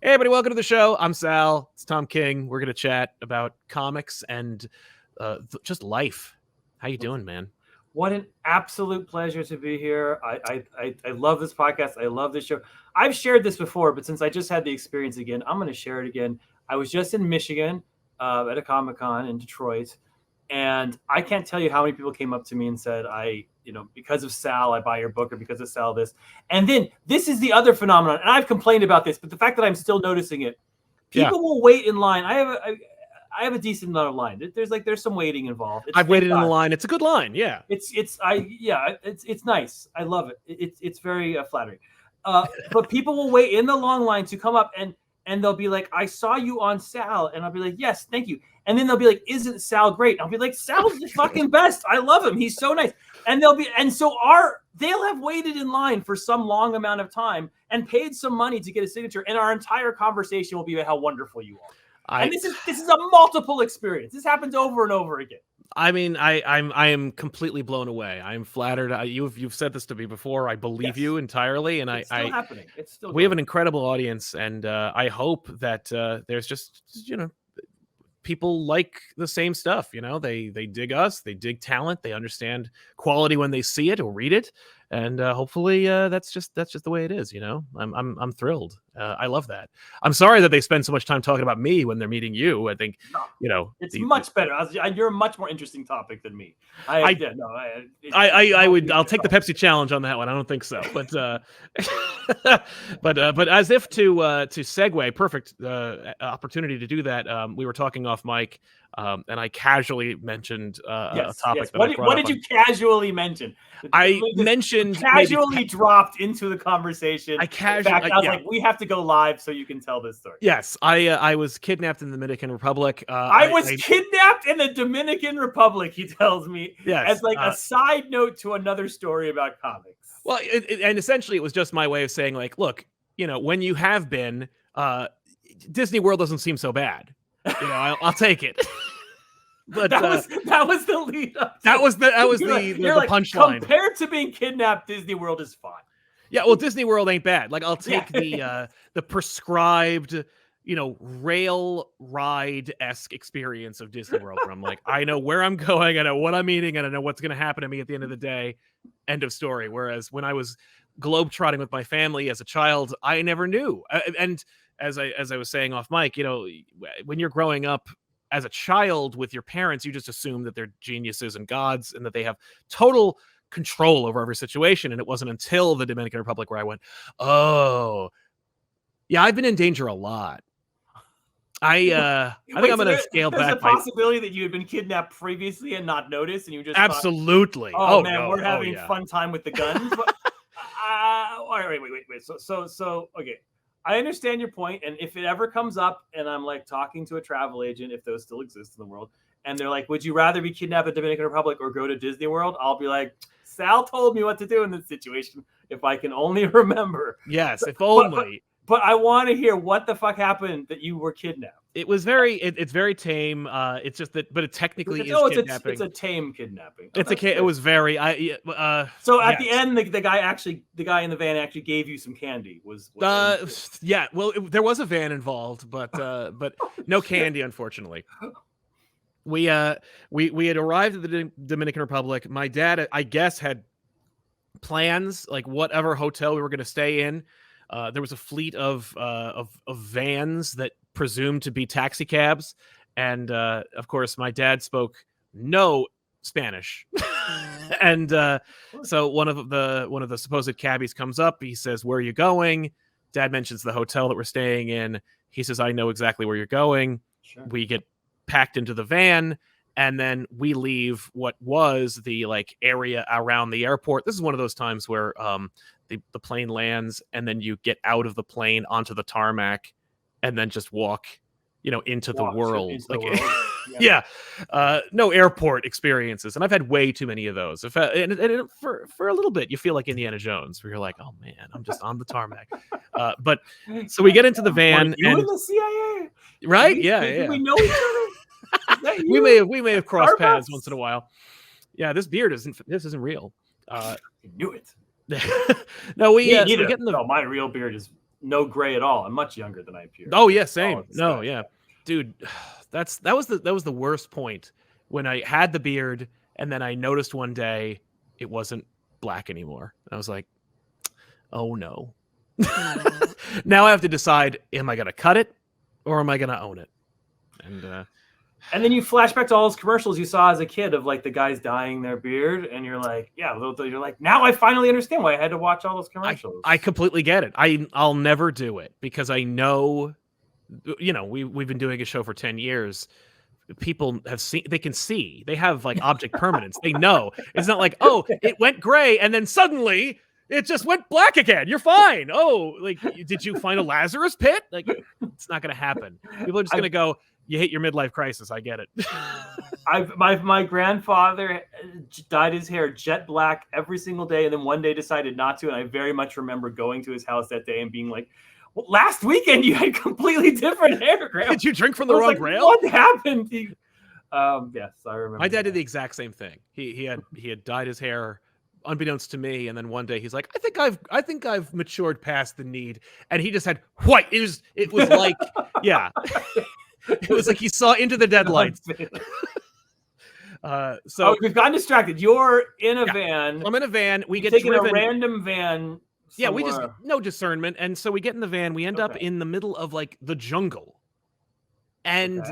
Hey, everybody, welcome to the show. I'm Sal. It's Tom King. We're going to chat about comics and just life. How you doing, man? What an absolute pleasure to be here. I love this podcast. I love this show. I've shared this before, but since I just had the experience again, I'm going to share it again. I was just in Michigan at a Comic-Con in Detroit, and I can't tell you how many people came up to me and said, because of Sal, I buy your book, or because of Sal, this. And then this is the other phenomenon, and I've complained about this, but the fact that I'm still noticing it, people will wait in line. I have a decent amount of line. There's some waiting involved. I've waited in the line. It's a good line. Yeah. It's nice. I love it. It's very flattering. But people will wait in the long line to come up and they'll be like, I saw you on Sal. And I'll be like, yes, thank you. And then they'll be like, isn't Sal great? And I'll be like, Sal's the fucking best. I love him. He's so nice. And they'll have waited in line for some long amount of time and paid some money to get a signature. And our entire conversation will be about how wonderful you are. And this is a multiple experience. This happens over and over again. I mean, I am completely blown away. I'm flattered. You've said this to me before. I believe you entirely, and it's still happening. It's still. We have an incredible audience, and I hope that there's just people like the same stuff. They dig us. They dig talent. They understand quality when they see it or read it, and hopefully that's just the way it is. I'm thrilled. I love that. I'm sorry that they spend so much time talking about me when they're meeting you. I think it's much better. You're a much more interesting topic than me. I'll take the Pepsi challenge on that one. I don't think so, but but as if to segue, perfect opportunity to do that. We were talking off mic, and I casually mentioned a topic. Yes. What did you casually mention? I mentioned casually dropped into the conversation. I was like, we have to go live so you can tell this story. Yes, I was kidnapped in the Dominican Republic. I was kidnapped in the Dominican Republic, he tells me, as like a side note to another story about comics. Well, and essentially it was just my way of saying, like, look, when you have been, Disney World doesn't seem so bad. I'll take it. But that was the lead up. That was the punchline. Compared to being kidnapped, Disney World is fine. Yeah, well, Disney World ain't bad. Like, I'll take the prescribed, rail ride-esque experience of Disney World, where I'm like, I know where I'm going, I know what I'm eating, and I know what's going to happen to me at the end of the day. End of story. Whereas when I was globetrotting with my family as a child, I never knew. And as I was saying off mic, when you're growing up as a child with your parents, you just assume that they're geniuses and gods and that they have total control over every situation. And it wasn't until the Dominican Republic where I went, oh, yeah, I've been in danger a lot. I think I'm going to scale back. There's a possibility that you had been kidnapped previously and not noticed, and you just absolutely. We're having fun time with the guns. All right, wait. So okay. I understand your point, and if it ever comes up and I'm like talking to a travel agent, if those still exist in the world, and they're like, would you rather be kidnapped at the Dominican Republic or go to Disney World? I'll be like, Sal told me what to do in this situation, if I can only remember. Yes, if only. But I want to hear what the fuck happened that you were kidnapped. It was it's very tame. It's just that, but it technically is kidnapping. It's a tame kidnapping. It was very. So at the end, the guy in the van actually gave you some candy. Yeah. Well, there was a van involved, but no candy, unfortunately. We had arrived at the Dominican Republic. My dad, I guess, had plans, like whatever hotel we were going to stay in. There was a fleet of vans that presumed to be taxi cabs, and of course, my dad spoke no Spanish, and so one of the supposed cabbies comes up. He says, "Where are you going?" Dad mentions the hotel that we're staying in. He says, "I know exactly where you're going." Sure. We get packed into the van, and then we leave what was the area around the airport. This is one of those times where the plane lands, and then you get out of the plane onto the tarmac, and then just walk, into the world. No airport experiences, and I've had way too many of those. And for a little bit, you feel like Indiana Jones, where you're like, oh man, I'm just on the tarmac. But so we get into the van, you and the CIA, right? Did we know each other? we may have crossed paths once in a while. Yeah, this beard isn't real. I knew it. No, we get in the. No, my real beard is no gray at all. I'm much younger than I appear. Oh yeah, same. No, yeah, dude, that was the worst point when I had the beard, and then I noticed one day it wasn't black anymore. I was like, oh no. Now I have to decide: am I gonna cut it, or am I gonna own it? And then you flash back to all those commercials you saw as a kid of like the guys dyeing their beard, and you're like, yeah, you're like, now I finally understand why I had to watch all those commercials. I completely get it. I'll never do it because I know, we've been doing a show for 10 years. People have seen, they can see, they have like object permanence. They know it's not like, oh, it went gray and then suddenly it just went black again. You're fine. Oh, like, did you find a Lazarus pit? Like, it's not going to happen. People are just going to go, you hate your midlife crisis. I get it. My grandfather dyed his hair jet black every single day, and then one day decided not to. And I very much remember going to his house that day and being like, well, last weekend you had completely different hair, Grandma. Did you drink from the wrong rail? What happened to you? Yes, I remember. My dad did the exact same thing. He had dyed his hair unbeknownst to me, and then one day he's like, I think I've matured past the need, and he just had white. It was like, yeah. It was like he saw into the deadlights. So we've gotten distracted. You're in a van. I'm in a van. We get taking driven. a random van. Yeah, we just no discernment, and so we get in the van. We end up in the middle of like the jungle, and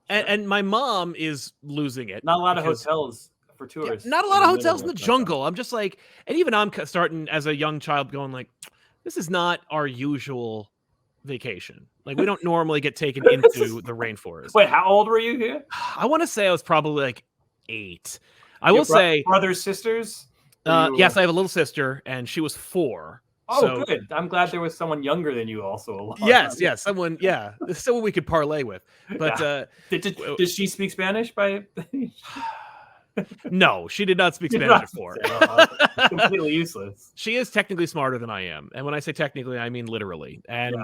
my mom is losing it. Not a lot of hotels for tourists. Yeah, not a lot of hotels in the jungle. I'm just like, and even I'm starting as a young child going like, this is not our usual vacation. Like, we don't normally get taken into the rainforest. Wait, how old were you here? I want to say I was probably like 8. I will say brothers, sisters. Yes, I have a little sister, and she was 4. Oh, so, good. I'm glad there was someone younger than you also. Yes, someone we could parlay with. But did she speak Spanish by? No, she did not speak Spanish before. Completely useless. She is technically smarter than I am, and when I say technically, I mean literally. And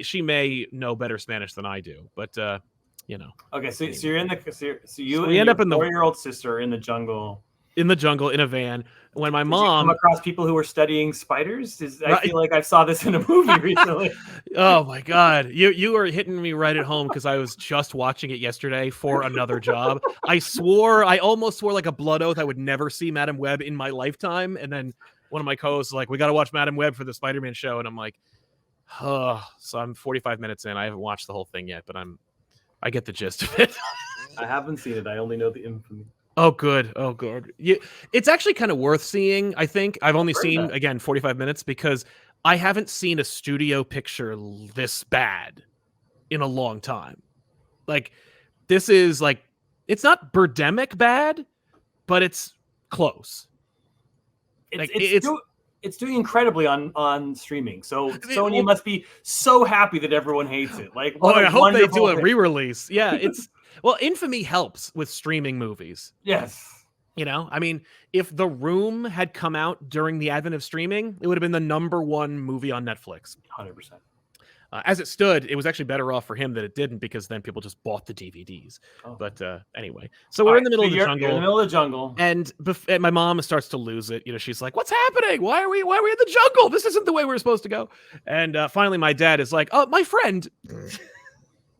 she may know better Spanish than I do, but Okay, so you're in the we end up in the 4-year-old sister in the jungle. In the jungle in a van. When my mom come across people who were studying spiders, I feel like I saw this in a movie recently. Oh my god, you are hitting me right at home because I was just watching it yesterday for another job. I almost swore like a blood oath I would never see Madam Web in my lifetime, and then one of my co-hosts was like, we got to watch Madam Web for the Spider-Man show, and I'm like, oh. So I'm 45 minutes in. I haven't watched the whole thing yet, but I get the gist of it. I haven't seen it. I only know the infamy. Oh, good. Oh, good. It's actually kind of worth seeing, I think. I've only seen, again, 45 minutes because I haven't seen a studio picture this bad in a long time. Like, this is like, it's not Birdemic bad, but it's close. It's doing incredibly on streaming. So Sony must be so happy that everyone hates it. Like, I hope they do a re-release. Yeah, it's... Well, infamy helps with streaming movies. Yes. I mean, if The Room had come out during the advent of streaming, it would have been the #1 movie on Netflix. 100%. As it stood, it was actually better off for him that it didn't, because then people just bought the DVDs. Oh. But anyway, so we're in the middle of the jungle. You're in the middle of the jungle. And my mom starts to lose it. She's like, what's happening? Why are we in the jungle? This isn't the way we're supposed to go. And finally, my dad is like, oh, my friend...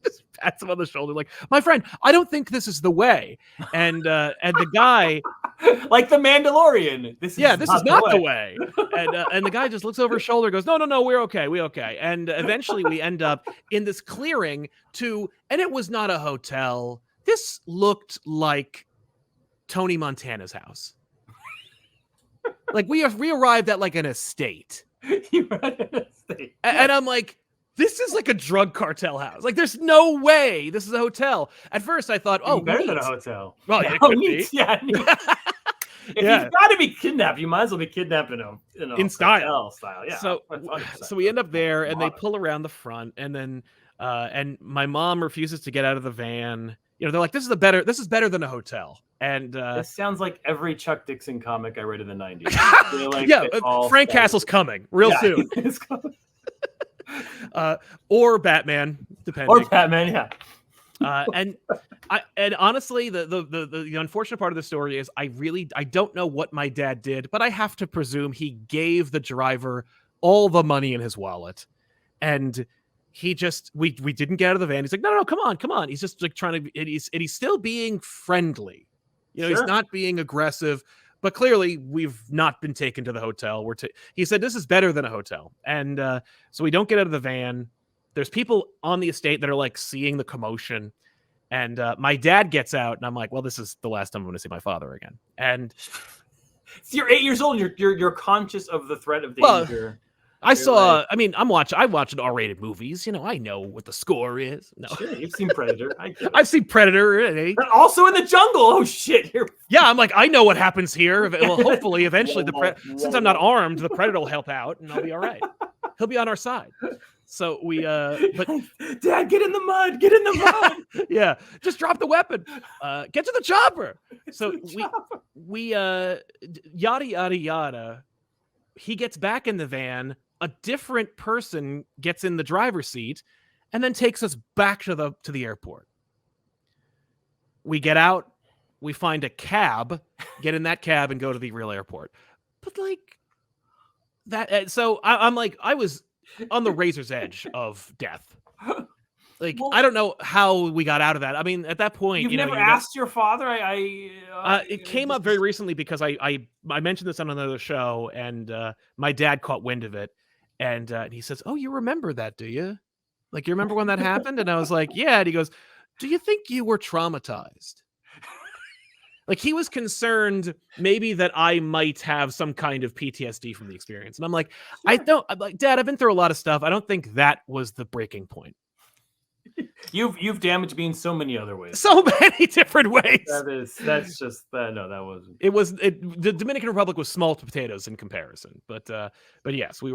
Just pats him on the shoulder, like, my friend, I don't think this is the way. And the guy, like the Mandalorian, this is not the way. And the guy just looks over his shoulder, goes, no, we're okay. And eventually we end up in this clearing and it was not a hotel. This looked like Tony Montana's house. Like we arrived at like an estate. You were at an estate. And I'm like, this is like a drug cartel house. Like, there's no way this is a hotel. At first, I thought, better than a hotel. Well, yeah, it could be. Yeah. If you've got to be kidnapped, you might as well be kidnapped in style. Yeah. So we end up there, and they pull around the front, and then and my mom refuses to get out of the van. They're like, this is better than a hotel. And this sounds like every Chuck Dixon comic I read in the 90s. Frank Castle's coming real soon. It's coming. Or Batman, depending. Or Batman, yeah. And honestly, the unfortunate part of the story is I don't know what my dad did, but I have to presume he gave the driver all the money in his wallet. And he just, we didn't get out of the van. He's like, no, come on. He's just like trying to, and he's still being friendly. You know, Sure. he's not being aggressive, but clearly we've not been taken to the hotel. He said, this is better than a hotel. And so we don't get out of the van. There's people on the estate that are like seeing the commotion. And my dad gets out and I'm like, well, this is the last time I'm going to see my father again. And so you're 8 years old. You're conscious of the threat of danger. I watch R-rated movies. You know, I know what the score is. No, sure, you've seen Predator. I've seen Predator. But also in the jungle. Oh shit! Yeah, I'm like, I know what happens here. Well, hopefully, evenally, since I'm not armed, the Predator will help out, and I'll be all right. He'll be on our side. So we, but Dad, get in the mud. Get in the mud. Yeah, just drop the weapon. Get to the chopper. So we yada yada yada. He gets back in the van. A different person gets in the driver's seat and then takes us back to the airport. We get out, we find a cab, get in that cab and go to the real airport. But like that, so I'm like, I was on the razor's edge of death. Like, well, I don't know how we got out of that. I mean, at that point, you've never asked your father. It came up very recently because I mentioned this on another show, and my dad caught wind of it, and he says, "Oh, you remember that, do you? Like, you remember when that happened?" And I was like, "Yeah." And he goes, "Do you think you were traumatized?" Like, he was concerned maybe that I might have some kind of PTSD from the experience, and I'm like, sure. I'm like, Dad, I've been through a lot of stuff. I don't think that was the breaking point. You've damaged me in so many other ways. So many different ways. That's just no, that wasn't. The Dominican Republic was small potatoes in comparison, but yes, we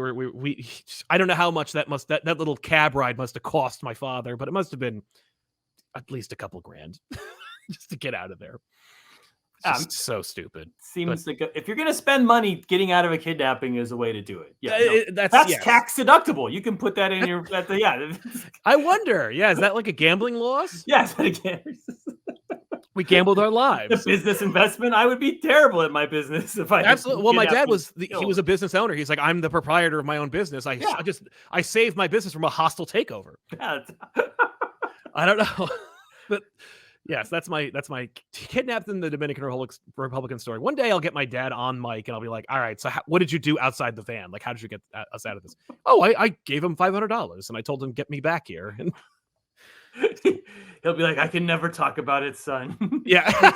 I don't know how much that little cab ride must have cost my father, but it must have been at least a couple grand just to get out of there. It's just so stupid. Seems like if you're going to spend money, getting out of a kidnapping is a way to do it. Yeah, that's yes. tax deductible. You can put that in your I wonder. Yeah, is that like a gambling loss? Yes, we gambled our lives. The business investment. I would be terrible at my business if I absolutely. Well, my dad he was a business owner. He's like, I'm the proprietor of my own business. I saved my business from a hostile takeover. Yeah. I don't know, but. Yes, that's my kidnapped in the Dominican Republican story. One day I'll get my dad on mic and I'll be like, all right, so what did you do outside the van? Like, how did you get us out of this? Oh, I gave him $500 and I told him, get me back here. And he'll be like, I can never talk about it, son. Yeah.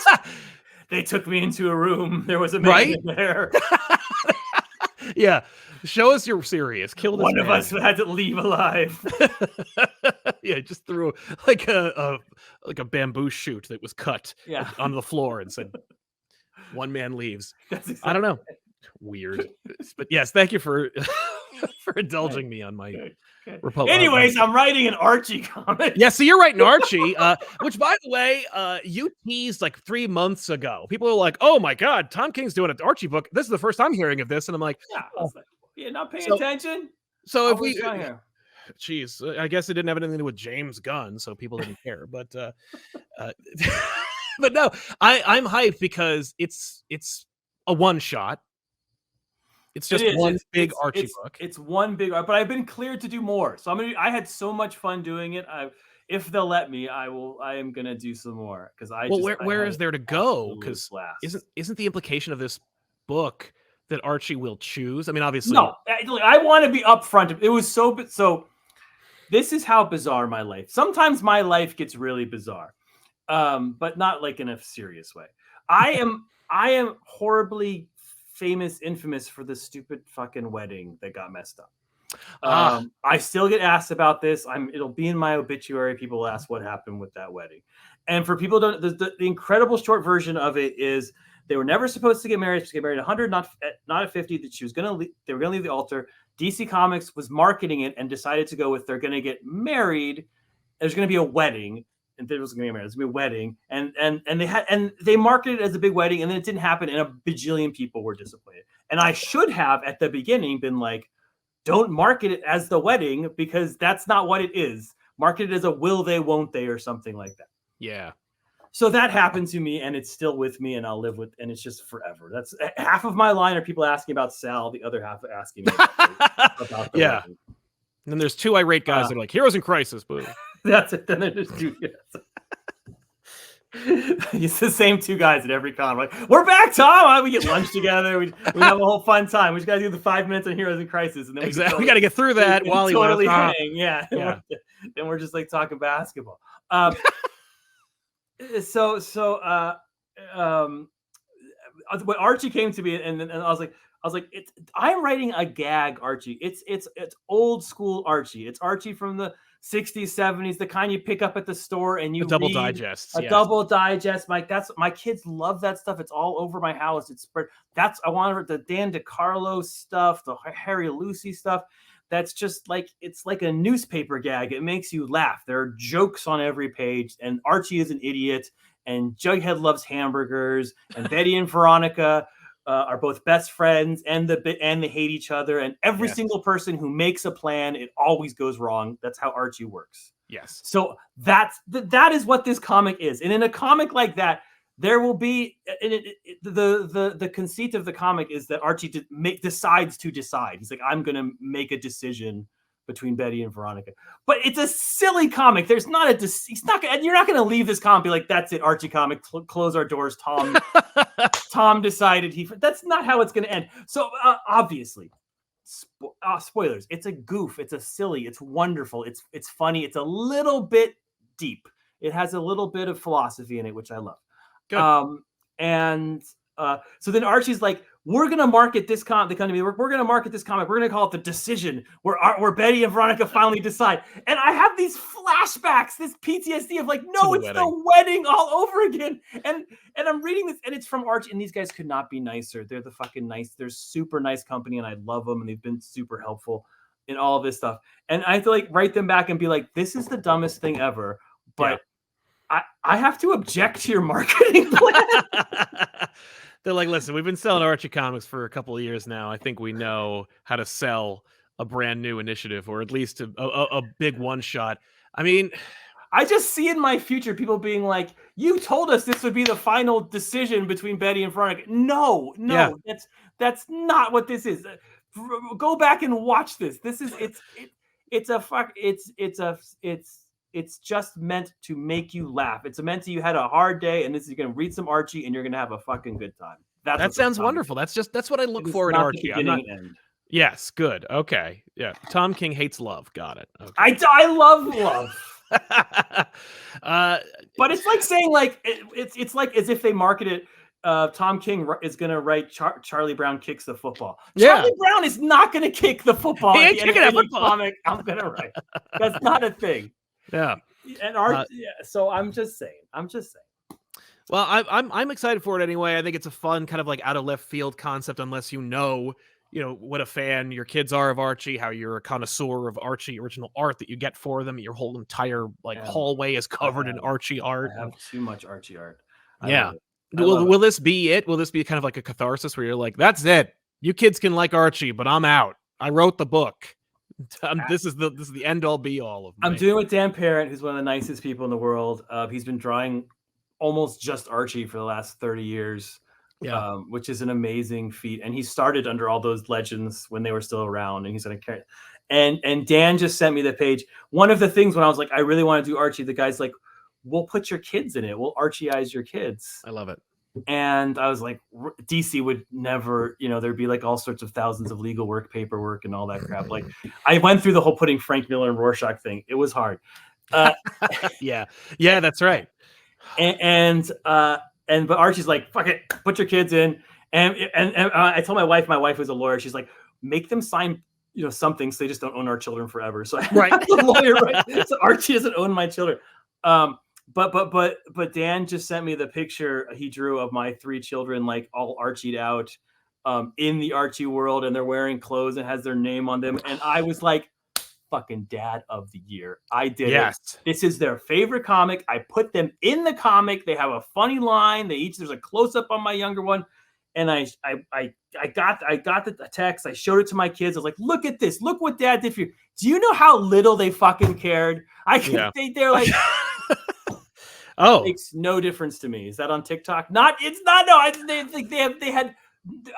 They took me into a room. There was a man in there. Yeah. Show us you're serious. Kill this One man. of us had to leave alive. Yeah, just threw like a bamboo shoot that was cut on the floor and said, "One man leaves." Exactly. I don't know. Weird, but yes, thank you for indulging me on my Republic. Anyways, I'm writing an Archie comic. Yeah, so you're writing Archie, which, by the way, you teased like 3 months ago. People are like, "Oh my God, Tom King's doing an Archie book." This is the first I'm hearing of this, and I'm like, "You're not paying attention." So if we, geez, I guess it didn't have anything to do with James Gunn, so people didn't care. But but no, I'm hyped because it's a one shot. It's just one big Archie book. It's one big, but I've been cleared to do more. So I had so much fun doing it. If they'll let me, I am gonna do some more because where is there to go? Because isn't the implication of this book that Archie will choose? I mean, obviously, no. I want to be upfront. It was so. This is how bizarre my life. Sometimes my life gets really bizarre, but not like in a serious way. I am horribly infamous for the stupid fucking wedding that got messed up. I still get asked about this. It'll be in my obituary. People will ask what happened with that wedding. And for people who don't, the incredible short version of it is they were never supposed to get married. She get married at 100, not at 50. That she was they were gonna leave the altar. DC Comics was marketing it and decided to go with they're gonna get married. There's gonna be a wedding. And there was going to be married. There's going to be a wedding, and they marketed it as a big wedding, and then it didn't happen, and a bajillion people were disappointed. And I should have at the beginning been like, "Don't market it as the wedding because that's not what it is. Market it as a will they, won't they, or something like that." Yeah. So that happened to me, and it's still with me, and I'll live with, and it's just forever. That's half of my line are people asking about Sal, the other half asking me about the Yeah. legend. And then there's two irate guys that are like, heroes in crisis, boo. That's it. Then there's two. It's the same two guys at every con. Like, we're back, Tom. We get lunch together. We have a whole fun time. We just got to do the 5 minutes on Heroes in Crisis, and then we got to get through that while he totally left. hang. Yeah. Then we're just like talking basketball. When Archie came to me, and I was like, I'm writing a gag Archie. It's old school Archie. It's Archie from the 60s, 70s, the kind you pick up at the store and you double read. digest. Double digest. That's my kids love that stuff. It's all over my house. It's spread. I wanted the Dan DeCarlo stuff, the Harry Lucy stuff. That's just like, it's like a newspaper gag. It makes you laugh. There are jokes on every page, and Archie is an idiot, and Jughead loves hamburgers, and Betty and Veronica are both best friends, and they hate each other, and every single person who makes a plan, it always goes wrong. That's how Archie works. Yes. So that is what this comic is. And in a comic like that, there will be the conceit of the comic is that Archie decides to decide. He's like, I'm going to make a decision between Betty and Veronica. But it's a silly comic. There's not you're not going to leave this comic and be like, that's it, Archie comic, close our doors. Tom decided that's not how it's going to end. So obviously, spoilers. It's a goof. It's a silly. It's wonderful. It's funny. It's a little bit deep. It has a little bit of philosophy in it, which I love. Good. So then Archie's like, we're going to market this comic. They come to me. We're going to market this comic. We're going to call it The Decision, where Betty and Veronica finally decide. And I have these flashbacks, this PTSD of like, no, it's the wedding all over again. And I'm reading this, and it's from Archie. And these guys could not be nicer. They're the fucking nice. They're super nice company, and I love them. And they've been super helpful in all of this stuff. And I have to like write them back and be like, this is the dumbest thing ever. But I have to object to your marketing plan. They're like, listen, we've been selling Archie comics for a couple of years now. I think we know how to sell a brand new initiative, or at least a big one shot. I mean, I just see in my future people being like, you told us this would be the final decision between Betty and Veronica. No, that's not what this is. Go back and watch this. It's just meant to make you laugh. It's meant to, you had a hard day, and you're going to read some Archie, and you're going to have a fucking good time. That sounds wonderful. That's what I look for in Archie. Yes, good. Okay. Yeah. Tom King hates love. Got it. Okay. I love love. But it's like saying like, it's like as if they marketed Tom King is going to write Charlie Brown Kicks the Football. Charlie Brown is not going to kick the football. He ain't kicking that football. Comic I'm going to write. That's not a thing. Yeah. And so I'm just saying. Well, I'm excited for it anyway. I think it's a fun kind of like out of left field concept, unless you know what a fan your kids are of Archie, how you're a connoisseur of Archie original art that you get for them. Your whole entire hallway is covered in Archie art. I have too much Archie art. Will this be it? Will this be kind of like a catharsis where you're like, that's it. You kids can like Archie, but I'm out. I wrote the book. This is the end all be all of me. I'm doing with Dan Parent, who's one of the nicest people in the world. He's been drawing almost just Archie for the last 30 years, which is an amazing feat. And he started under all those legends when they were still around, and he's going to carry. And Dan just sent me the page. One of the things when I was like, I really want to do Archie, the guy's like, we'll put your kids in it. We'll Archie-ize your kids. I love it. And I was like, DC would never, there'd be like all sorts of thousands of legal work, paperwork, and all that crap. Like, I went through the whole putting Frank Miller and Rorschach thing. It was hard. Yeah, that's right. But Archie's like, fuck it, put your kids in. And I told my wife was a lawyer. She's like, make them sign, something so they just don't own our children forever. So right, the lawyer, right? So Archie doesn't own my children. But Dan just sent me the picture he drew of my 3 children, like all Archied out, in the Archie world, and they're wearing clothes and has their name on them. And I was like, fucking dad of the year. I did it. This is their favorite comic. I put them in the comic. They have a funny line. There's a close up on my younger one. And I got the text. I showed it to my kids. I was like, look at this. Look what dad did for you. Do you know how little they fucking cared? They're like, Oh, Makes no difference to me. Is that on TikTok? Not. It's not. No. They think they had.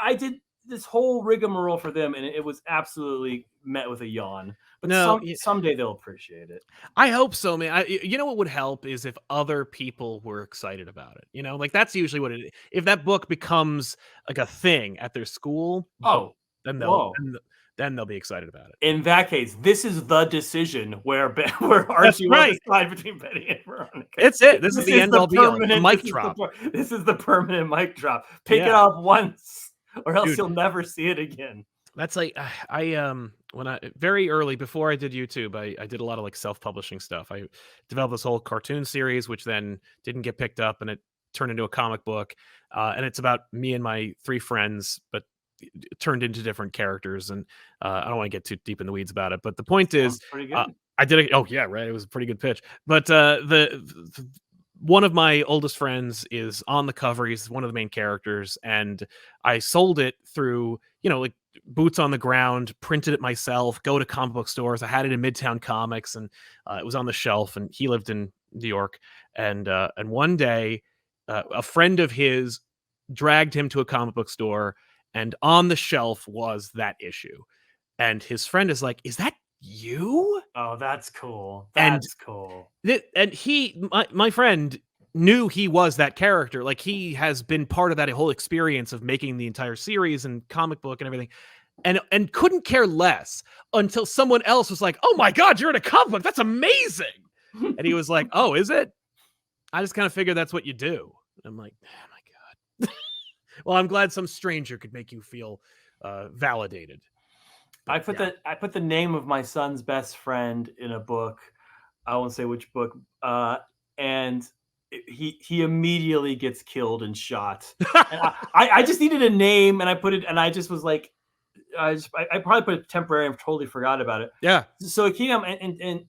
I did this whole rigmarole for them, and it was absolutely met with a yawn. But no, someday they'll appreciate it. I hope so, man. You know what would help is if other people were excited about it. You know, like that's usually what it. If that book becomes like a thing at their school, Oh, then whoa. then they'll be excited about it. In that case, this is the decision where Archie will decide between Betty and Veronica. It's it. This is the end all be all. Mic drop. This is the permanent mic drop. Pick it up once, or else you'll never see it again. That's like when I very early before I did YouTube, I did a lot of like self-publishing stuff. I developed this whole cartoon series, which then didn't get picked up, and it turned into a comic book. And it's about me and my 3 friends, but it turned into different characters. And I don't want to get too deep in the weeds about it. But the point is, I did it. Oh yeah, right. It was a pretty good pitch. But one of my oldest friends is on the cover. He's one of the main characters, and I sold it through, like boots on the ground, printed it myself, go to comic book stores. I had it in Midtown Comics, and it was on the shelf, and he lived in New York. And one day, a friend of his dragged him to a comic book store, and on the shelf was that issue. And his friend is like, "Is that you?" Oh, that's cool. That's cool. And my friend knew he was that character. Like, he has been part of that whole experience of making the entire series and comic book and everything, and couldn't care less until someone else was like, "Oh my God, you're in a comic book. That's amazing." And he was like, "Oh, is it? I just kind of figured that's what you do." And I'm like, "Oh my God." Well, I'm glad some stranger could make you feel validated. But I put the name of my son's best friend in a book. I won't say which book. And he immediately gets killed and shot. And I just needed a name, and I put it, and I just was like, I probably put it temporary and totally forgot about it. Yeah. So it came,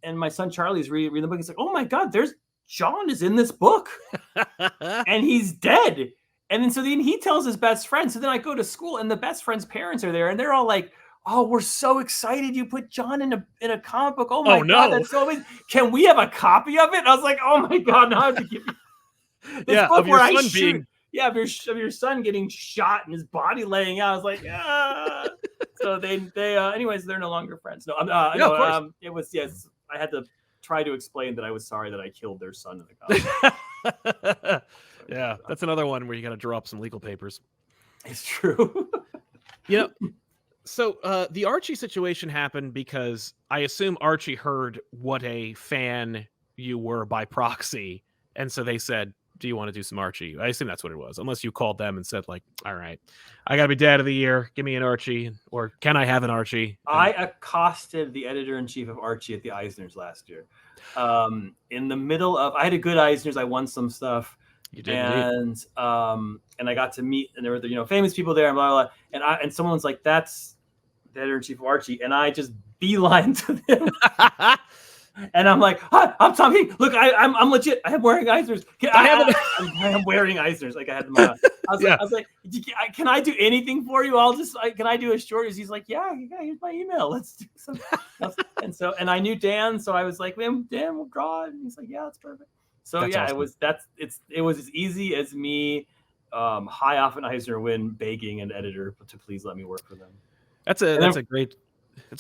and my son Charlie's reading the book. He's like, "Oh my God, John is in this book," and he's dead. And then he tells his best friend. So then I go to school, and the best friend's parents are there, and they're all like, "Oh, we're so excited you put John in a comic book. Oh my God, that's so amazing. Can we have a copy of it?" And I was like, "Oh my God, now I have to give you this book of where your son being of your son getting shot and his body laying out." I was like, "Ah." So they anyways, they're no longer friends. No, it was, yes, I had to try to explain that I was sorry that I killed their son in the comic. Yeah, that's another one where you got to draw up some legal papers. It's true. So the Archie situation happened because I assume Archie heard what a fan you were by proxy, and so they said, "Do you want to do some Archie?" I assume that's what it was, unless you called them and said, like, "All right, I gotta be Dad of the Year. Give me an Archie, or can I have an Archie?" I accosted the editor-in-chief of Archie at the Eisners last year. In the middle of, I had a good Eisners. I won some stuff. You did, and I got to meet, and there were famous people there, and blah blah blah. And someone's like, "That's the editor-in-chief of Archie," and I just beeline to them. And I'm like, "Hi, I'm Tom King. Look, I'm legit. I'm wearing Eisners. I'm wearing Eisners. Like, I had them on." I was like, "Can I do anything for you? Can I do a short?" He's like, "Yeah, here's my email. Let's do some." And I knew Dan, so I was like, "Man, Dan will draw it." And he's like, "Yeah, that's perfect." So that's awesome. It was as easy as me high off an Eisner win begging an editor to please let me work for them. That's a great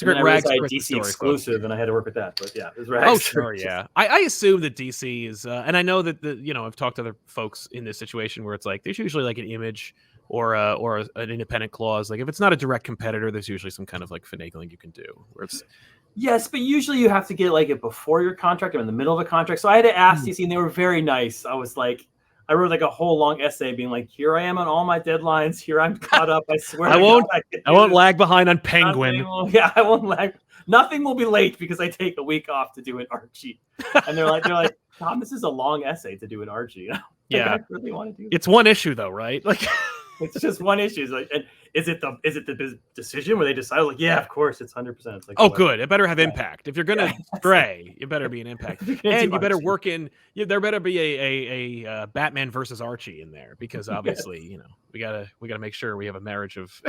rags to DC story, exclusive, folks. And I had to work with that. But yeah, it was rags. Oh sure, yeah. I assume that DC is, and I know that I've talked to other folks in this situation where it's like there's usually like an image or an independent clause. Like if it's not a direct competitor, there's usually some kind of like finagling you can do. Where it's yes, but usually you have to get like it before your contract or in the middle of a contract. So I had to ask DC, and they were very nice. I was like, I wrote like a whole long essay being like, "Here I am on all my deadlines. Here I'm caught up. I swear I won't lag behind on Penguin." I won't lag. Nothing will be late because I take a week off to do an Archie. And they're like, "Tom, this is a long essay to do an Archie." Yeah, I really want to do that. It's one issue though, right? Like, It's just one issue. It's like, and is it the decision where they decide like, yeah, of course, it's 100%. It's like, oh, good. It better have impact. If you're gonna stray, it better be an impact, and you better work in. There better be a Batman versus Archie in there, because obviously, you know, we gotta make sure we have a marriage of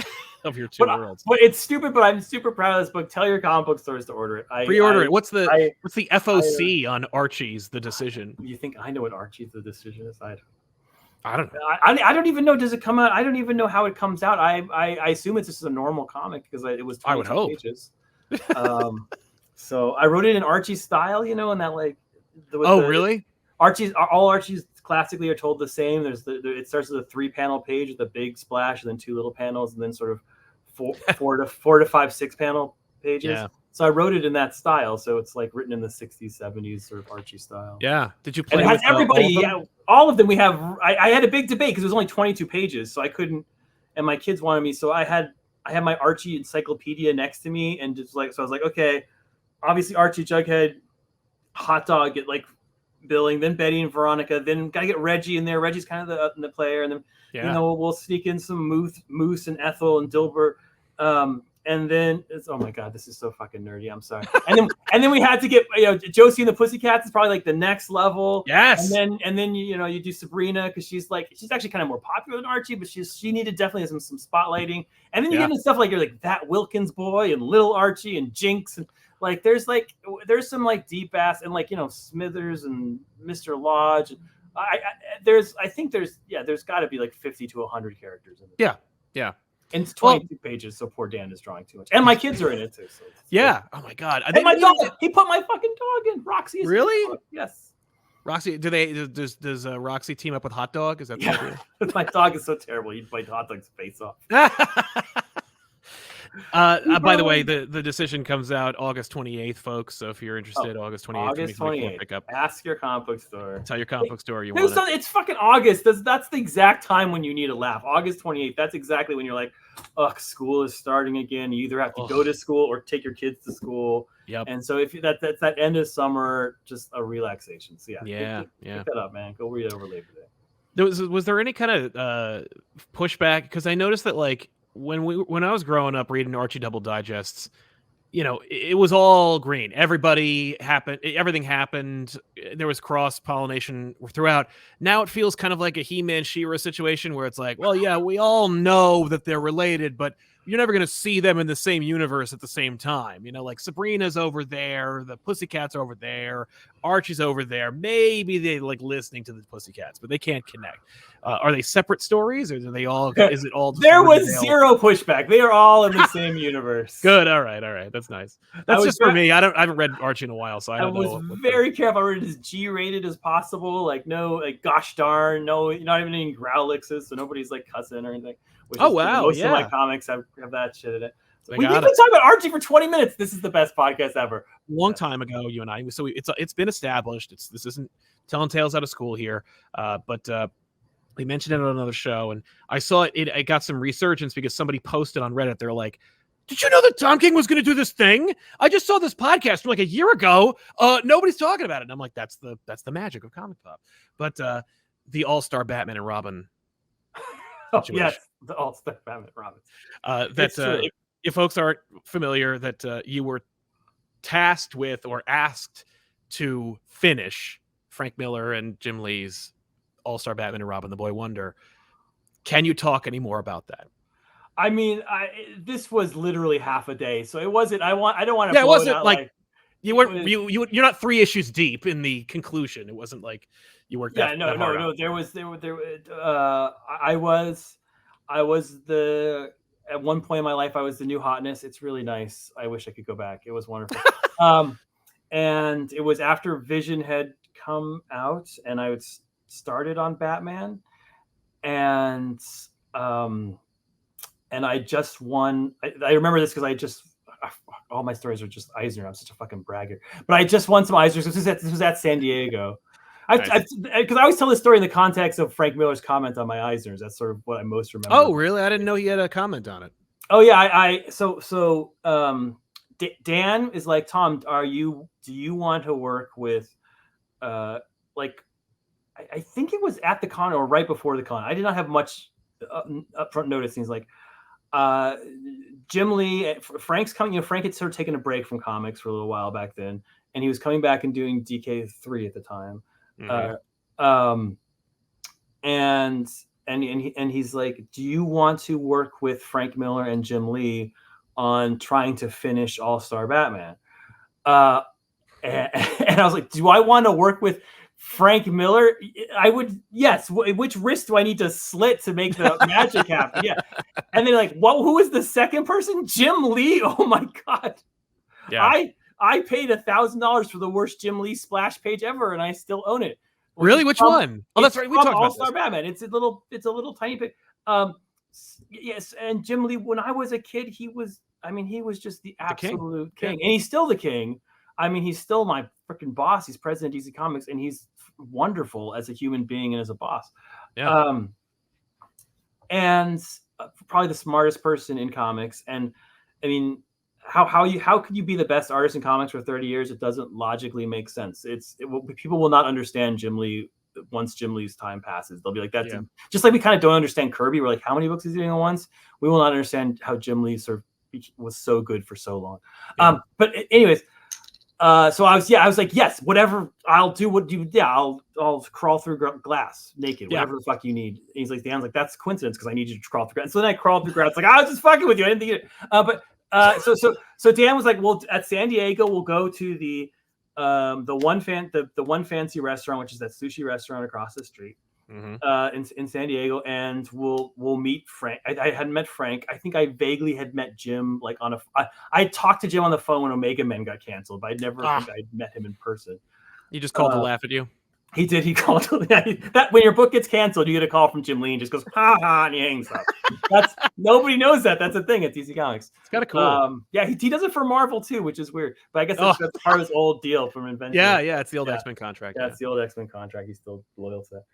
of your two worlds. But it's stupid. But I'm super proud of this book. Tell your comic book stores to order it. Pre-order it. What's the FOC on Archie's The Decision? You think I know what Archie's The Decision is? I don't know. I don't even know. Does it come out? I don't even know how it comes out. I assume it's just a normal comic because it was 22 pages. So I wrote it in Archie style, you know, and that like. Really? All Archies classically are told the same. It starts with a 3-panel page with a big splash, and then 2 little panels, and then sort of four to 5 6-panel pages. Yeah. So I wrote it in that style. So it's like written in the 60s, 70s sort of Archie style. Yeah. Did you play and it has everybody? All of them. We have. I had a big debate because it was only 22 pages, so I couldn't. And my kids wanted me, so I had my Archie encyclopedia next to me, and just like, so I was like, okay, obviously Archie, Jughead, Hot Dog get like billing, then Betty and Veronica, then gotta get Reggie in there. Reggie's kind of the player, and then you know we'll sneak in some Moose and Ethel and Dilbert. And then it's, oh my God, this is so fucking nerdy. I'm sorry. And then we had to get, you know, Josie and the Pussycats is probably like the next level. Yes. And then you know, you do Sabrina because she's actually kind of more popular than Archie, but she needed definitely some spotlighting. And then you get into stuff like you're like that Wilkins boy and Little Archie and Jinx, and like there's some like deep ass, and like, you know, Smithers and Mr. Lodge. There's got to be like 50 to 100 characters in it. Yeah. And it's 22 pages, so poor Dan is drawing too much. And my kids are in it too. So yeah. Oh my God. And my dog. He put my fucking dog in. Roxy is really? Yes. Roxy. Does Roxy team up with Hot Dog? Is that the idea? My dog is so terrible. He'd bite Hot Dog's face off. By the way, the decision comes out August 28th, folks. So if you're interested, August 28th. August 28th. Pick up. Ask your comic book store. Tell your comic book store you want it. It's fucking August. That's the exact time when you need a laugh. August 28th. That's exactly when you're like, ugh, school is starting again. You either have to go to school or take your kids to school. Yep. And so if that's that end of summer, just a relaxation. So yeah. Pick that up, man. Go read it over Labor Day. Was there any kind of pushback? Because I noticed that like when I was growing up reading Archie Double Digests, you know, it was all green. Everything happened. There was cross-pollination throughout. Now it feels kind of like a He-Man, She-Ra situation where it's like, well, yeah, we all know that they're related, but you're never going to see them in the same universe at the same time. You know, like Sabrina's over there, the Pussycats are over there, Archie's over there. Maybe they like listening to the Pussycats, but they can't connect. Are they separate stories, or are they all? Is it all? There was zero pushback. They are all in the same universe. Good. All right. That's nice. That's just for me. I haven't read Archie in a while, so I don't know. I was very careful. I read it as G-rated as possible. Like no, like gosh darn, no, not even any Growlixes, so nobody's like cussing or anything. Most of my comics have that shit in it. We've been talking about Archie for 20 minutes. This is the best podcast ever. Long time ago, you and I. So it's been established. This isn't telling tales out of school here, but we mentioned it on another show, and I saw it. It got some resurgence because somebody posted on Reddit. They're like, "Did you know that Tom King was going to do this thing? I just saw this podcast from like a year ago. Nobody's talking about it." And I'm like, "That's the magic of ComicPop." But the All-Star Batman and Robin. Yes, the All-Star Batman and Robin. If folks aren't familiar, that you were tasked with or asked to finish Frank Miller and Jim Lee's All-Star Batman and Robin, the Boy Wonder. Can you talk any more about that? I mean, this was literally half a day, so it wasn't. I don't want to. Yeah, it wasn't like you weren't. You're not 3 issues deep in the conclusion. It wasn't like you worked. Yeah, no. I was the. At one point in my life, I was the new hotness. It's really nice. I wish I could go back. It was wonderful. And it was after Vision had come out, and I started on Batman, and I just won. I remember this because all my stories are just Eisner. I'm such a fucking bragger. But I just won some Eisners. This was at San Diego. Because I always tell this story in the context of Frank Miller's comment on my Eisners. That's sort of what I most remember. Oh, really? I didn't know he had a comment on it. Oh yeah, Dan is like, Tom, do you want to work with, I think it was at the con or right before the con. I did not have much upfront notice. And he's like, Jim Lee, Frank's coming. You know, Frank had sort of taken a break from comics for a little while back then, and he was coming back and doing DK3 at the time. And he's like, do you want to work with Frank Miller and Jim Lee on trying to finish All-Star Batman? And I was like, do I want to work with Frank Miller? I would, yes. Which wrist do I need to slit to make the magic happen? Yeah. And they're like, well, who is the second person? Jim Lee? Oh my God. Yeah. I paid $1,000 for the worst Jim Lee splash page ever, and I still own it. Really? Which one? Oh, that's right. We talked about All-Star Batman. It's a little tiny bit. Yes. And Jim Lee, when I was a kid, he was just the absolute king. And he's still the king. I mean, he's still my freaking boss. He's president of DC Comics, and he's wonderful as a human being and as a boss. Yeah. And probably the smartest person in comics. And I mean, how could you be the best artist in comics for 30 years? It doesn't logically make sense. People will not understand Jim Lee once Jim Lee's time passes. They'll be like, that's just like we kind of don't understand Kirby. We're like, how many books is he doing at once? We will not understand how Jim Lee sort of was so good for so long. Yeah. But anyways. So I was like, yes, whatever, I'll do what you, I'll crawl through glass naked, whatever the fuck you need. And he's like, Dan's like, that's coincidence because I need you to crawl through glass. So then I crawled through glass, like, I was just fucking with you. I didn't think it. So Dan was like, well, at San Diego, we'll go to the one fancy restaurant, which is that sushi restaurant across the street. In San Diego, and we'll meet Frank. I hadn't met Frank. I think I vaguely had met Jim, like I talked to Jim on the phone when Omega Men got canceled, but I never think I'd met him in person. He just called to laugh at you. He did. He called that when your book gets canceled, you get a call from Jim Lee and just goes ha ha, and he hangs up. That's nobody knows that. That's a thing at DC Comics. It's kind of cool. He does it for Marvel too, which is weird. But I guess that's part of his old deal from Invention. Yeah, it's the old X-Men contract. It's the old X-Men contract. He's still loyal to that.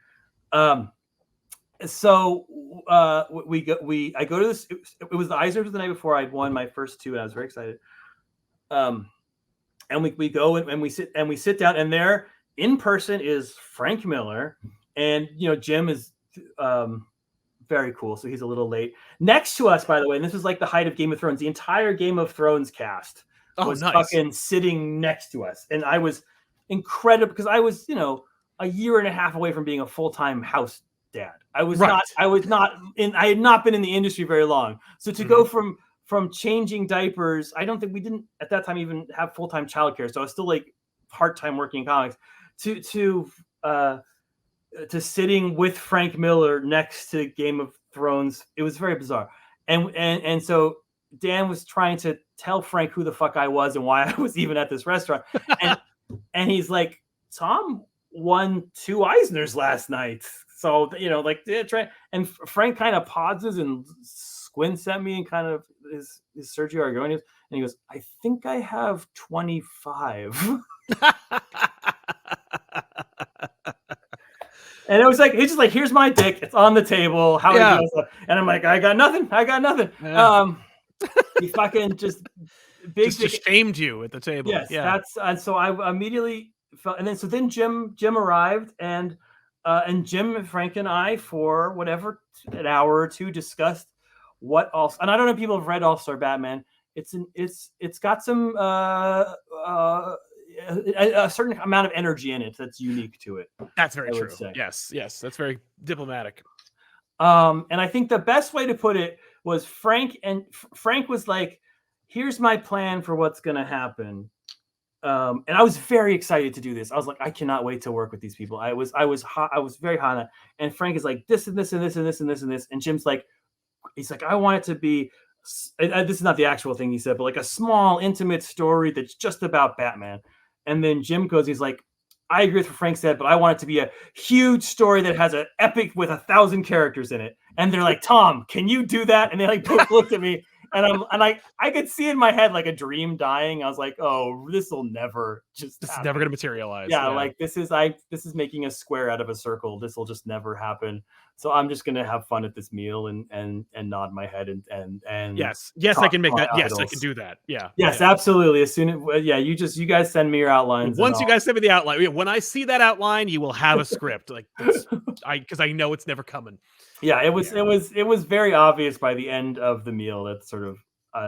So I go to this. It was the Eisners the night before. I'd won my first two, and I was very excited. And we go and we sit down, and there in person is Frank Miller, and Jim is very cool. So he's a little late. Next to us, by the way, and this was like the height of Game of Thrones. The entire Game of Thrones cast was fucking sitting next to us, and I was incredible because I was a year and a half away from being a full-time house dad. I had not been in the industry very long. So to go from changing diapers, I don't think we didn't at that time even have full-time childcare. So I was still like part-time working in comics to sitting with Frank Miller next to Game of Thrones. It was very bizarre. And so Dan was trying to tell Frank who the fuck I was and why I was even at this restaurant. And he's like, Tom won 2 Eisners last night. So, try. And Frank kind of pauses and squints at me and kind of is Sergio Aragonian. And he goes, I think I have 25. And it was like, he's just like, here's my dick. It's on the table. How are you doing? And I'm like, I got nothing. Yeah. He fucking just shamed you at the table. Yes. And so I immediately felt, and then Jim arrived, and Jim, Frank, and I for whatever an hour or two discussed what else. And I don't know if people have read All-Star Batman. It's got some a certain amount of energy in it that's unique to it. That's very true. Yes, that's very diplomatic. And I think the best way to put it was Frank was like, here's my plan for what's going to happen. And I was very excited to do this. I was like, I cannot wait to work with these people. I was very hot on it. And Frank is like, this and this and this and this and this and this. And Jim's like, he's like, I want it to be, this is not the actual thing he said, but like a small, intimate story that's just about Batman. And then Jim goes, he's like, I agree with what Frank said, but I want it to be a huge story that has an epic with 1,000 characters in it. And they're like, Tom, can you do that? And they like both looked at me. And I could see in my head like a dream dying. I was like, oh, this will never just. This is never going to materialize. Yeah, like this is making a square out of a circle. This will just never happen. So I'm just gonna have fun at this meal and nod my head and Yes, I talk can to make my that. Yes, I can idols. do that. Yeah. Yes, Yeah. absolutely. As soon as you guys send me your outlines and Once you guys send me the outline, when I see that outline, you will have a script. Like that's because I know it's never coming. Yeah, it was very obvious by the end of the meal that sort of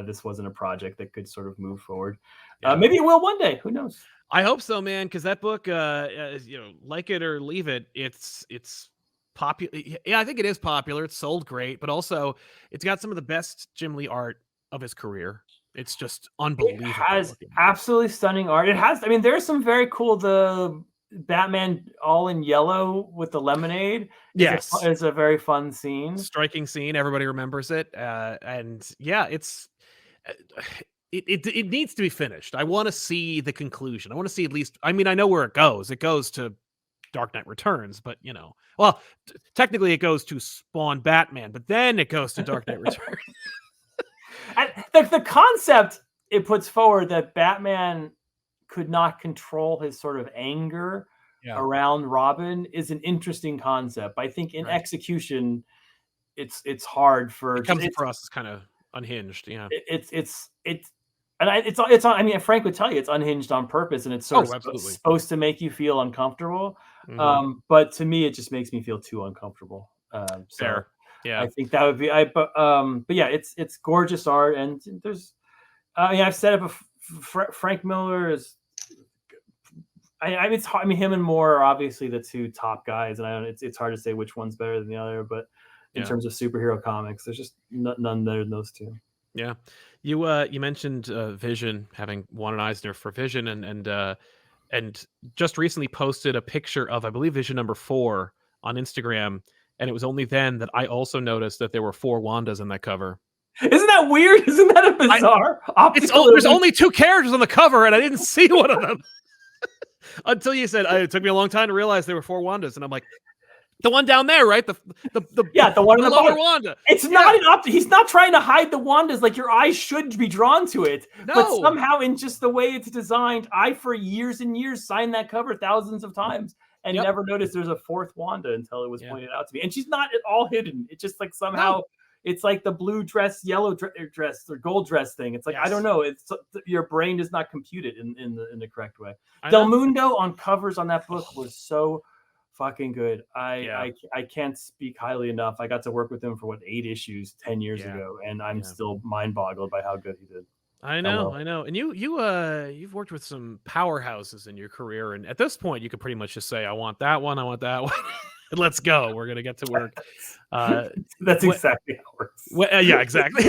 this wasn't a project that could sort of move forward. Yeah. Maybe it will one day. Who knows? I hope so, man. Because that book, like it or leave it, it's popular. Yeah, I think it is popular. It's sold great, but also it's got some of the best Jim Lee art of his career. It's just It unbelievable has looking. absolutely stunning art. It has. I mean, there's some very cool. The Batman all in yellow with the lemonade Yes, is a very fun scene. striking scene. Everybody remembers it, and yeah, it's it needs to be finished. I want to see the conclusion. I want to see at least. I mean, I know where it goes. It goes to Dark Knight Returns, but well, technically it goes to Spawn Batman, but then it goes to Dark Knight Returns. The concept it puts forward that Batman could not control his sort of anger around Robin is an interesting concept. I think in execution, it's hard for it comes across as kind of unhinged. Yeah, it's it's I mean, Frank would tell you it's unhinged on purpose, and it's sort of supposed to make you feel uncomfortable. But to me, it just makes me feel too uncomfortable. Fair. Yeah, I think that would be but yeah, it's gorgeous art, and there's I've said it before, Frank Miller is it's hard. I mean, him and Moore are obviously the two top guys, and I don't. It's hard to say which one's better than the other, but in terms of superhero comics, there's just none better than those two. Yeah, you mentioned Vision, having won an Eisner for Vision, and just recently posted a picture of, I believe, Vision #4 on Instagram, and it was only then that I also noticed that there were 4 Wandas in that cover. Isn't that weird? Isn't that a bizarre? There's only 2 characters on the cover, and I didn't see one of them until you said. It took me a long time to realize there were 4 Wandas, and I'm like, the one down there, right? The one in the lower bottom. Wanda. It's not he's not trying to hide the Wandas. Like, your eyes should be drawn to it, but somehow in just the way it's designed, I for years and years signed that cover thousands of times and never noticed there's a 4th Wanda until it was pointed out to me. And she's not at all hidden. It's just like somehow it's like the blue dress, yellow dress, or gold dress thing. It's like I don't know. It's your brain does not compute it in the correct way. Del Mundo on covers on that book was so fucking good. I can't speak highly enough. I got to work with him for 8 issues 10 years ago, and I'm still mind boggled by how good he did. I know. And you've worked with some powerhouses in your career, and at this point, you could pretty much just say, "I want that one. I want that one." And let's go. We're gonna get to work. That's exactly how it works. Yeah, exactly.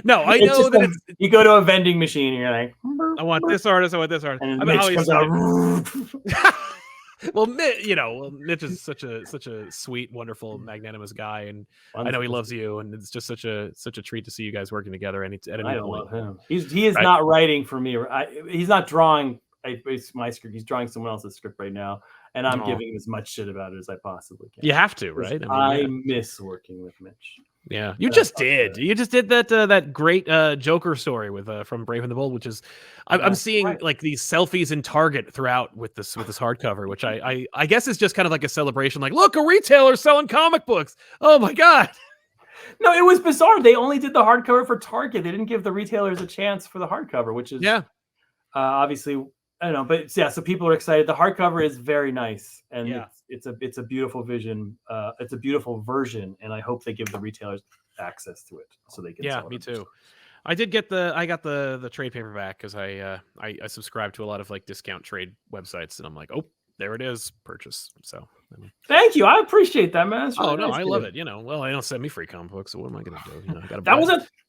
No, I know that you go to a vending machine, and you're like, "I want this artist. I want this artist." And Mitch comes out. Well, Mitch is such a sweet, wonderful, magnanimous guy, and I know he loves you, and it's just such a treat to see you guys working together. At any point. Love him. He is not writing for me. He's not drawing. It's my script. He's drawing someone else's script right now, and I'm giving him as much shit about it as I possibly can. You have to, right? I miss working with Mitch. Yeah, you just did. You just did that great Joker story with from Brave and the Bold, which is I'm seeing like these selfies in Target throughout with this hardcover, which I guess is just kind of like a celebration. Like, look, a retailer selling comic books. Oh my god. No, it was bizarre. They only did the hardcover for Target. They didn't give the retailers a chance for the hardcover, which is obviously. I don't know, but yeah, so people are excited. The hardcover is very nice, and it's a beautiful vision. It's a beautiful version, and I hope they give the retailers access to it so they can. Yeah, me too. I got the trade paperback because I subscribe to a lot of like discount trade websites, and I'm like, oh, there it is, purchase. So thank you, I appreciate that, man. Really nice, I love it. Well, I don't send me free comic books, so what am I gonna do?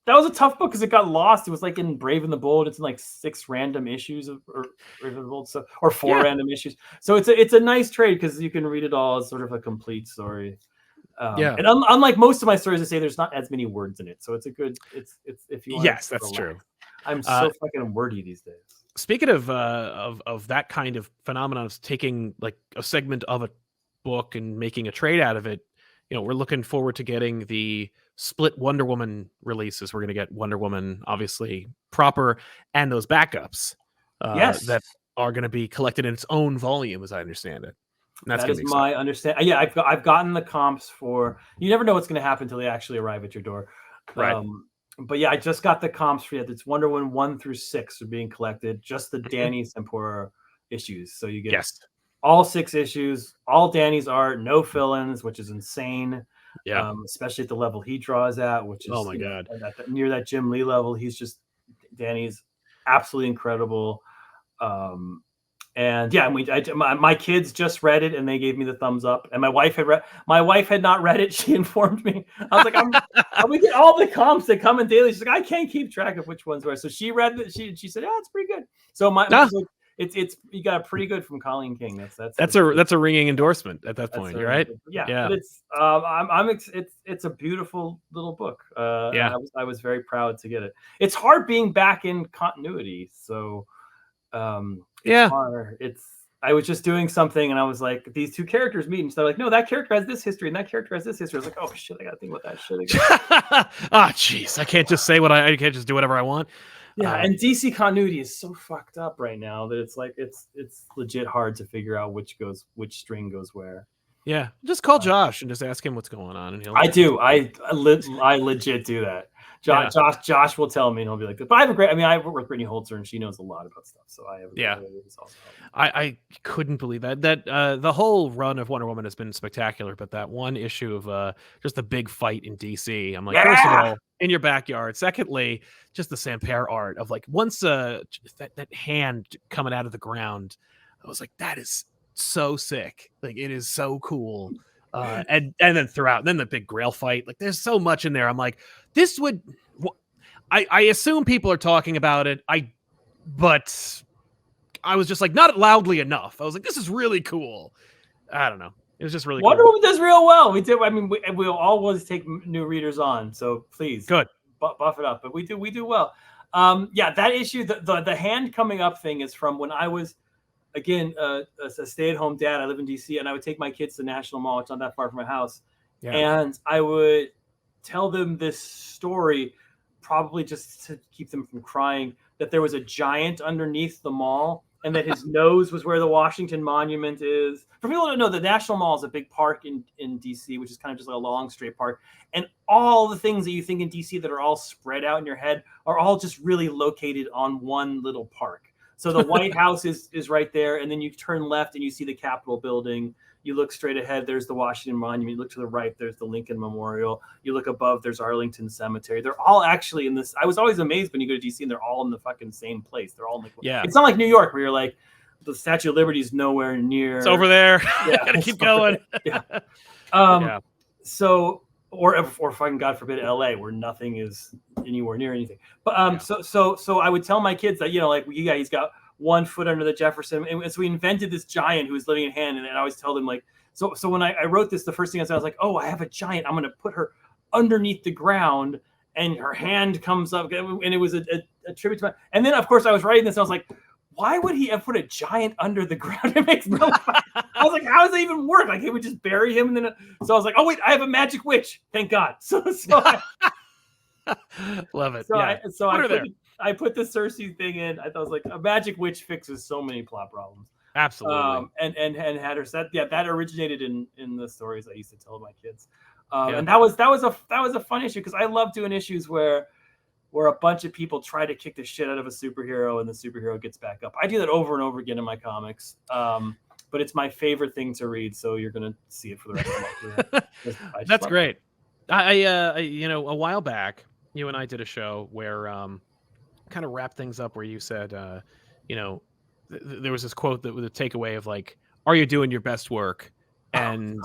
That was a tough book because it got lost. It was like in Brave and the Bold. It's in like 6 random issues of Brave and the Bold, or 4 random issues. So it's a nice trade because you can read it all as sort of a complete story. And unlike most of my stories, I say there's not as many words in it, so it's a good. It's if you want. Yes, that's true. I'm so fucking wordy these days. Speaking of that kind of phenomenon of taking like a segment of a book and making a trade out of it, we're looking forward to getting the split Wonder Woman releases. We're going to get Wonder Woman, obviously proper, and those backups that are going to be collected in its own volume, as I understand it. That's That gonna is be my understanding. Yeah, I've gotten the comps for. You never know what's going to happen until they actually arrive at your door. right. But yeah, I just got the comps for it. It's Wonder Woman 1 through 6 are being collected. Just the Danny Tempora issues. So you get Yes. all 6 issues, all Danny's art, no fill-ins, which is insane. Yeah. Especially at the level he draws at, which is Oh my God. near that Jim Lee level. He's just Danny's absolutely incredible. And yeah, my kids just read it and they gave me the thumbs up. And my wife had not read it. She informed me. I was like, we get all the comps that come in daily. She's like, I can't keep track of which ones were. So she read it. She said, yeah, it's pretty good. So it's you got a pretty good from Colleen King. That's a ringing endorsement at that point. You're right. Yeah. But it's a beautiful little book. Yeah. I was very proud to get it. It's hard being back in continuity. So I was just doing something and I was like, these two characters meet, and so they're like, no, that character has this history and that character has this history. I was like, oh shit, I gotta think about that shit again. Jeez, I can't just say I can't just do whatever I want. Yeah, and DC continuity is so fucked up right now that it's like it's legit hard to figure out which string goes where. Yeah, just call Josh and just ask him what's going on, and he'll. I legit do that. Josh will tell me, and he'll be like, but I work with Brittany Holzer, and she knows a lot about stuff. So I couldn't believe that the whole run of Wonder Woman has been spectacular, but that one issue of just the big fight in DC, I'm like, first of all, in your backyard. Secondly, just the Sampere art of like once that hand coming out of the ground, I was like, that is so sick. Like it is so cool. And then then the big Grail fight, like there's so much in there. I'm like, this would, I assume people are talking about it. But I was just like, not loudly enough. I was like, this is really cool. I don't know. It was just really Wonder cool. Woman does real well. We do. I mean, we'll always take new readers on. So please, good, buff it up. But we do well. That issue, the hand coming up thing is from when I was, again, a stay-at-home dad. I live in DC, and I would take my kids to National Mall. It's not that far from my house, and I would tell them this story, probably just to keep them from crying, that there was a giant underneath the mall, and that his nose was where the Washington Monument is. For people who don't know, the National Mall is a big park in DC, which is kind of just like a long, straight park, and all the things that you think in DC that are all spread out in your head are all just really located on one little park. So the White House is right there, and then you turn left and you see the Capitol building. You look straight ahead, there's the Washington Monument. You look to the right, there's the Lincoln Memorial. You look above, there's Arlington Cemetery. They're all actually in this. I was always amazed when you go to DC and they're all in the fucking same place. They're all in It's not like New York where you're like, the Statue of Liberty is nowhere near. It's over there. Yeah, gotta keep going. So, or fucking God forbid, LA, where nothing is anywhere near anything. But so I would tell my kids that, he's got 1 foot under the Jefferson, and so we invented this giant who was living in hand, and I always tell them like, so when I wrote this, the first thing I said, I was like, oh, I have a giant, I'm gonna put her underneath the ground, and her hand comes up, and it was a tribute to and then of course I was writing this, and I was like, why would he have put a giant under the ground? It makes no sense. I was like, how does that even work? Like, he would just bury him, and then so I was like, oh wait, I have a magic witch, thank God. So love it. I put the Cersei thing in. I thought it was like a magic witch fixes so many plot problems. Absolutely. And had her set. Yeah, that originated in the stories I used to tell my kids. And that was a fun issue because I love doing issues where a bunch of people try to kick the shit out of a superhero and the superhero gets back up. I do that over and over again in my comics. But it's my favorite thing to read, so you're gonna see it for the rest of my career. That's great. A while back, you and I did a show where kind of wrap things up where you said, there was this quote that was a takeaway of like, are you doing your best work? And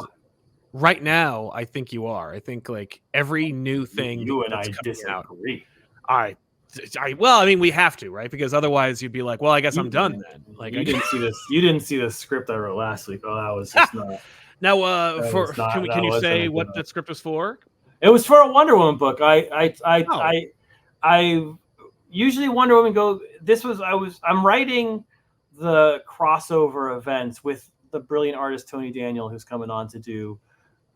right now, I think you are. I think like every new thing you and I disagree. We have to, right? Because otherwise you'd be like, well, I guess I'm done then. Like you didn't see the script I wrote last week. Oh, that was just not. Now, can you say what that script was for? It was for a Wonder Woman book. I usually Wonder Woman I'm writing the crossover events with the brilliant artist Tony Daniel, who's coming on to do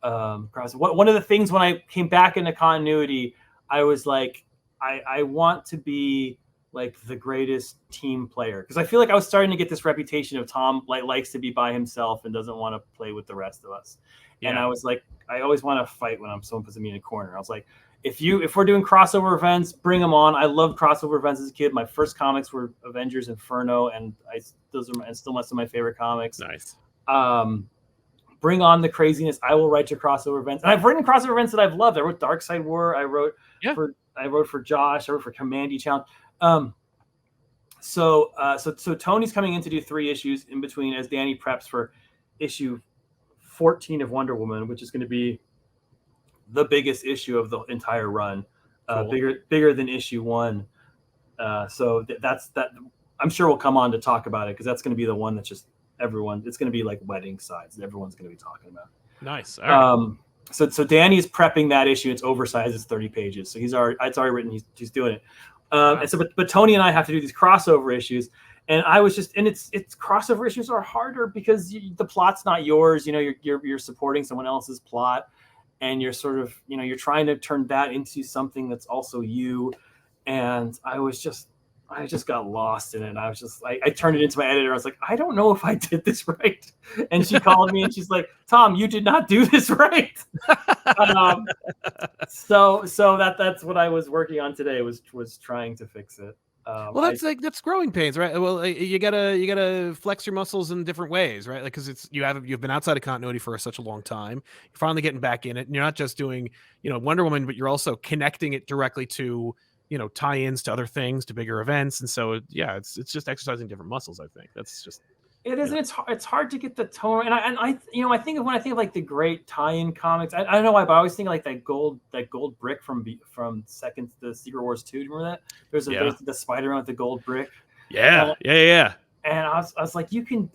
one of the things when I came back into continuity, I was like, I want to be like the greatest team player, because I feel like I was starting to get this reputation of Tom likes to be by himself and doesn't want to play with the rest of us. And I was like, I always want to fight when someone puts me in a corner. I was like, if we're doing crossover events, bring them on. I loved crossover events as a kid. My first comics were Avengers Inferno, and those are still some of my favorite comics. Nice. Bring on the craziness. I will write to crossover events, and I've written crossover events that I've loved. I wrote Dark Side War. I wrote for Josh. I wrote for Commandy Challenge. So Tony's coming in to do 3 issues in between as Danny preps for issue 14 of Wonder Woman, which is going to be the biggest issue of the entire run, cool. bigger than issue 1. So that's that. I'm sure we'll come on to talk about it, because that's going to be the one that's just everyone. It's going to be like wedding size. Everyone's going to be talking about. Nice. All right. So Danny's prepping that issue. It's oversized. It's 30 pages. So it's already written. He's doing it. And so, but Tony and I have to do these crossover issues, and I was just, and it's crossover issues are harder because the plot's not yours. You know, you're supporting someone else's plot, and you're sort of, you know, you're trying to turn that into something that's also you. And I just got lost in it. I was just like, I turned it into my editor. I was like, I don't know if I did this right. And she called me and she's like, Tom, you did not do this right. So that's what I was working on today, was trying to fix it. Well, that's growing pains, right? Well, you gotta flex your muscles in different ways, right? Like, because you've been outside of continuity for such a long time. You're finally getting back in it, and you're not just doing, you know, Wonder Woman, but you're also connecting it directly to, you know, tie-ins to other things, to bigger events. And so, yeah, it's just exercising different muscles. I think that's just, it is. And it's hard to get the tone. And I you know, I think of like the great tie-in comics, I don't know why, but I always think of like that gold brick from the Secret Wars 2. Do you remember that? There's the Spider-Man with the gold brick. Yeah. And I was like, you can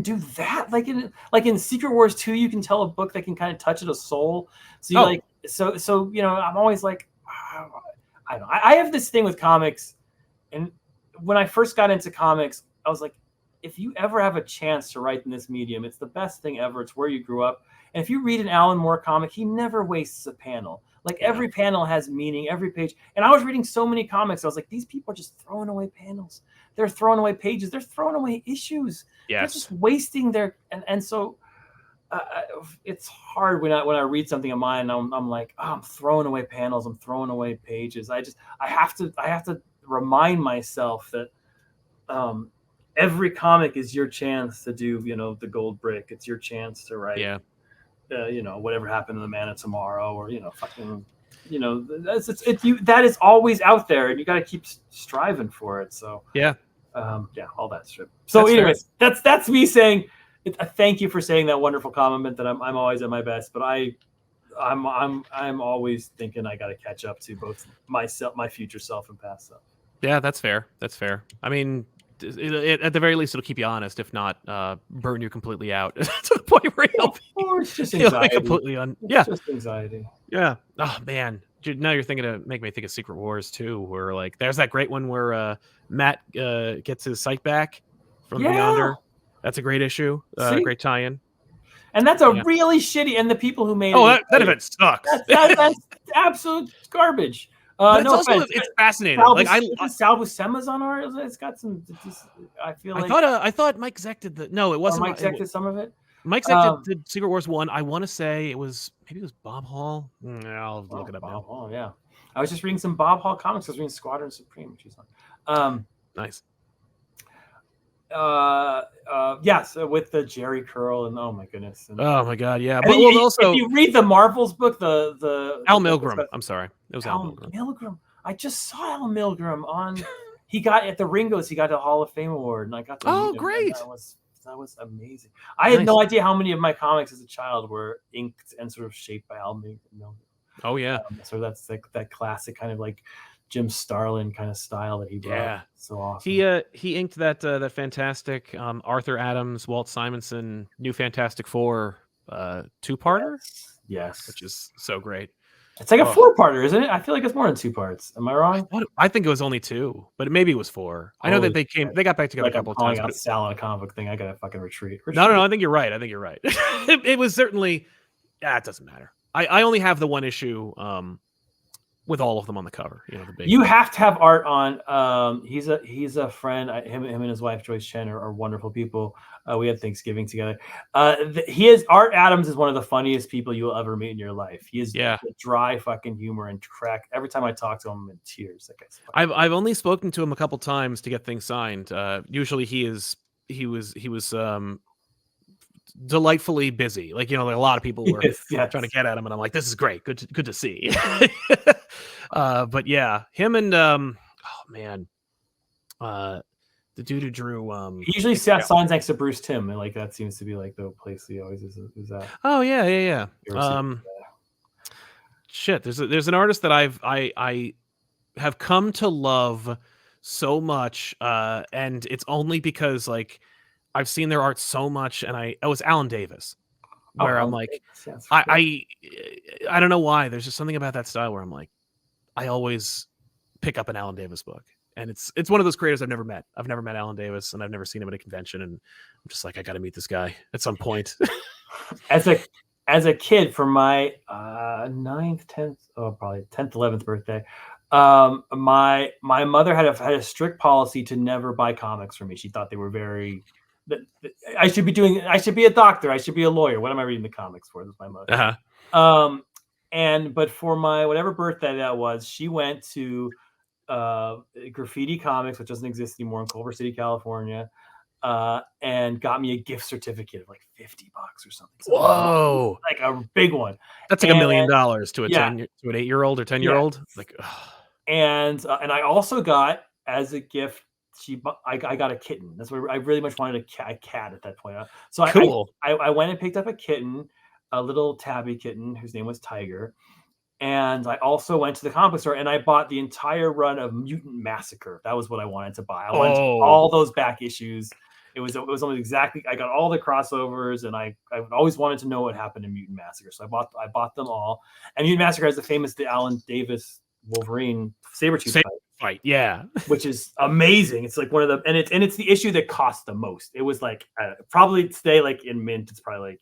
do that, like in Secret Wars 2, you can tell a book that can kind of touch at a soul. So so you know, I'm always like, I have this thing with comics, and when I first got into comics, I was like, if you ever have a chance to write in this medium, it's the best thing ever. It's where you grew up. And if you read an Alan Moore comic, he never wastes a panel. Like, every panel has meaning, every page. And I was reading so many comics, I was like, these people are just throwing away panels. They're throwing away pages. They're throwing away issues. Yes. They're just wasting their, and so it's hard when I read something of mine, and I'm like, oh, I'm throwing away panels. I'm throwing away pages. I have to remind myself that every comic is your chance to do, you know, the gold brick. It's your chance to write, you know, whatever happened to the Man of Tomorrow, or, you know, fucking, you know, that is always out there, and you got to keep striving for it. So all that shit. So anyways, that's me saying, thank you for saying that wonderful compliment that I'm always at my best, but I'm always thinking I got to catch up to both myself, my future self, and past self. Yeah, that's fair. I mean, at the very least, it'll keep you honest, if not burn you completely out to the point where it's just anxiety. Completely It's just anxiety. Yeah. Oh man. Now you're thinking to make me think of Secret Wars too, where like there's that great one where Matt gets his sight back from Beyonder. That's a great issue. Great tie-in. And that's a really shitty. And the people who made that event sucks. That's absolute garbage. It's fascinating. Sal Buscema's on art. It's got some. I feel like I thought Mike Zeck did the. No, it wasn't. Mike Zeck did some of it. Mike Zeck did Secret Wars 1. I want to say it was Bob Hall. I'll look it up Bob now. Hall, yeah. I was just reading some Bob Hall comics. I was reading Squadron Supreme, which is on. Nice. Yes, with the Jerry curl, and oh my goodness. Oh my god, yeah. But also, if you read the Marvels book, the Al Milgrom. I'm sorry, it was Al Milgrom. I just saw Al Milgrom on. He got at the Ringos. He got a Hall of Fame award, and I got. Oh, great! That was amazing. I had no idea how many of my comics as a child were inked and sort of shaped by Al Milgrom. Oh yeah. So that's like that classic kind of like Jim Starlin kind of style that he brought. Yeah, so awesome. He inked that fantastic Arthur Adams, Walt Simonson, New Fantastic Four 2-parter. Yes, which is so great. It's like a 4-parter, isn't it? I feel like it's more than 2 parts. Am I wrong? I think it was only 2, but maybe it was 4. I know that they got back together like a couple of times. Out Sal on a comic book thing. I gotta fucking retreat. No. I think you're right. It was certainly. It doesn't matter. I only have the one issue with all of them on the cover. You know, the big. You have to have art on. He's a friend. Him and his wife Joyce Chen are wonderful people. We had Thanksgiving together. Art Adams is one of the funniest people you will ever meet in your life. He is dry fucking humor and crack. Every time I talk to him, I'm in tears. That guy's I've only spoken to him a couple times to get things signed. Usually he was delightfully busy. Like, you know, like a lot of people were trying to get at him, and I'm like, this is great. Good to see. But yeah, him and the dude who drew he usually signs next to Bruce Timm, and like that seems to be like the place he always is at. Oh yeah. Shit, there's an artist that I have come to love so much, and it's only because like I've seen their art so much, and it was Alan Davis, where I'm like, I don't know why. There's just something about that style where I'm like, I always pick up an Alan Davis book, and it's one of those creators I've never met. I've never met Alan Davis, and I've never seen him at a convention, and I'm just like, I got to meet this guy at some point. As a kid, for my 9th, 10th, probably 10th, 11th birthday, my mother had a strict policy to never buy comics for me. She thought they were very. I should be a doctor. I should be a lawyer. What am I reading the comics for? That's my mother. But for my whatever birthday that was, she went to Graffiti Comics, which doesn't exist anymore in Culver City, California, and got me a gift certificate of like $50 or something. Whoa, like a big one. That's like $1 million to an 8-year-old or 10-year-old. Like, and I also got as a gift. I got a kitten. That's what I really much wanted a cat at that point. So cool. I went and picked up a kitten, a little tabby kitten whose name was Tiger. And I also went to the comic store and I bought the entire run of Mutant Massacre. That was what I wanted to buy. I wanted all those back issues. It was almost exactly. I got all the crossovers, and I always wanted to know what happened in Mutant Massacre. So I bought them all. And Mutant Massacre has the famous Alan Davis Wolverine Sabretooth fight, yeah, which is amazing. It's like one of the and it's the issue that cost the most. It was like probably today, like in mint, it's probably like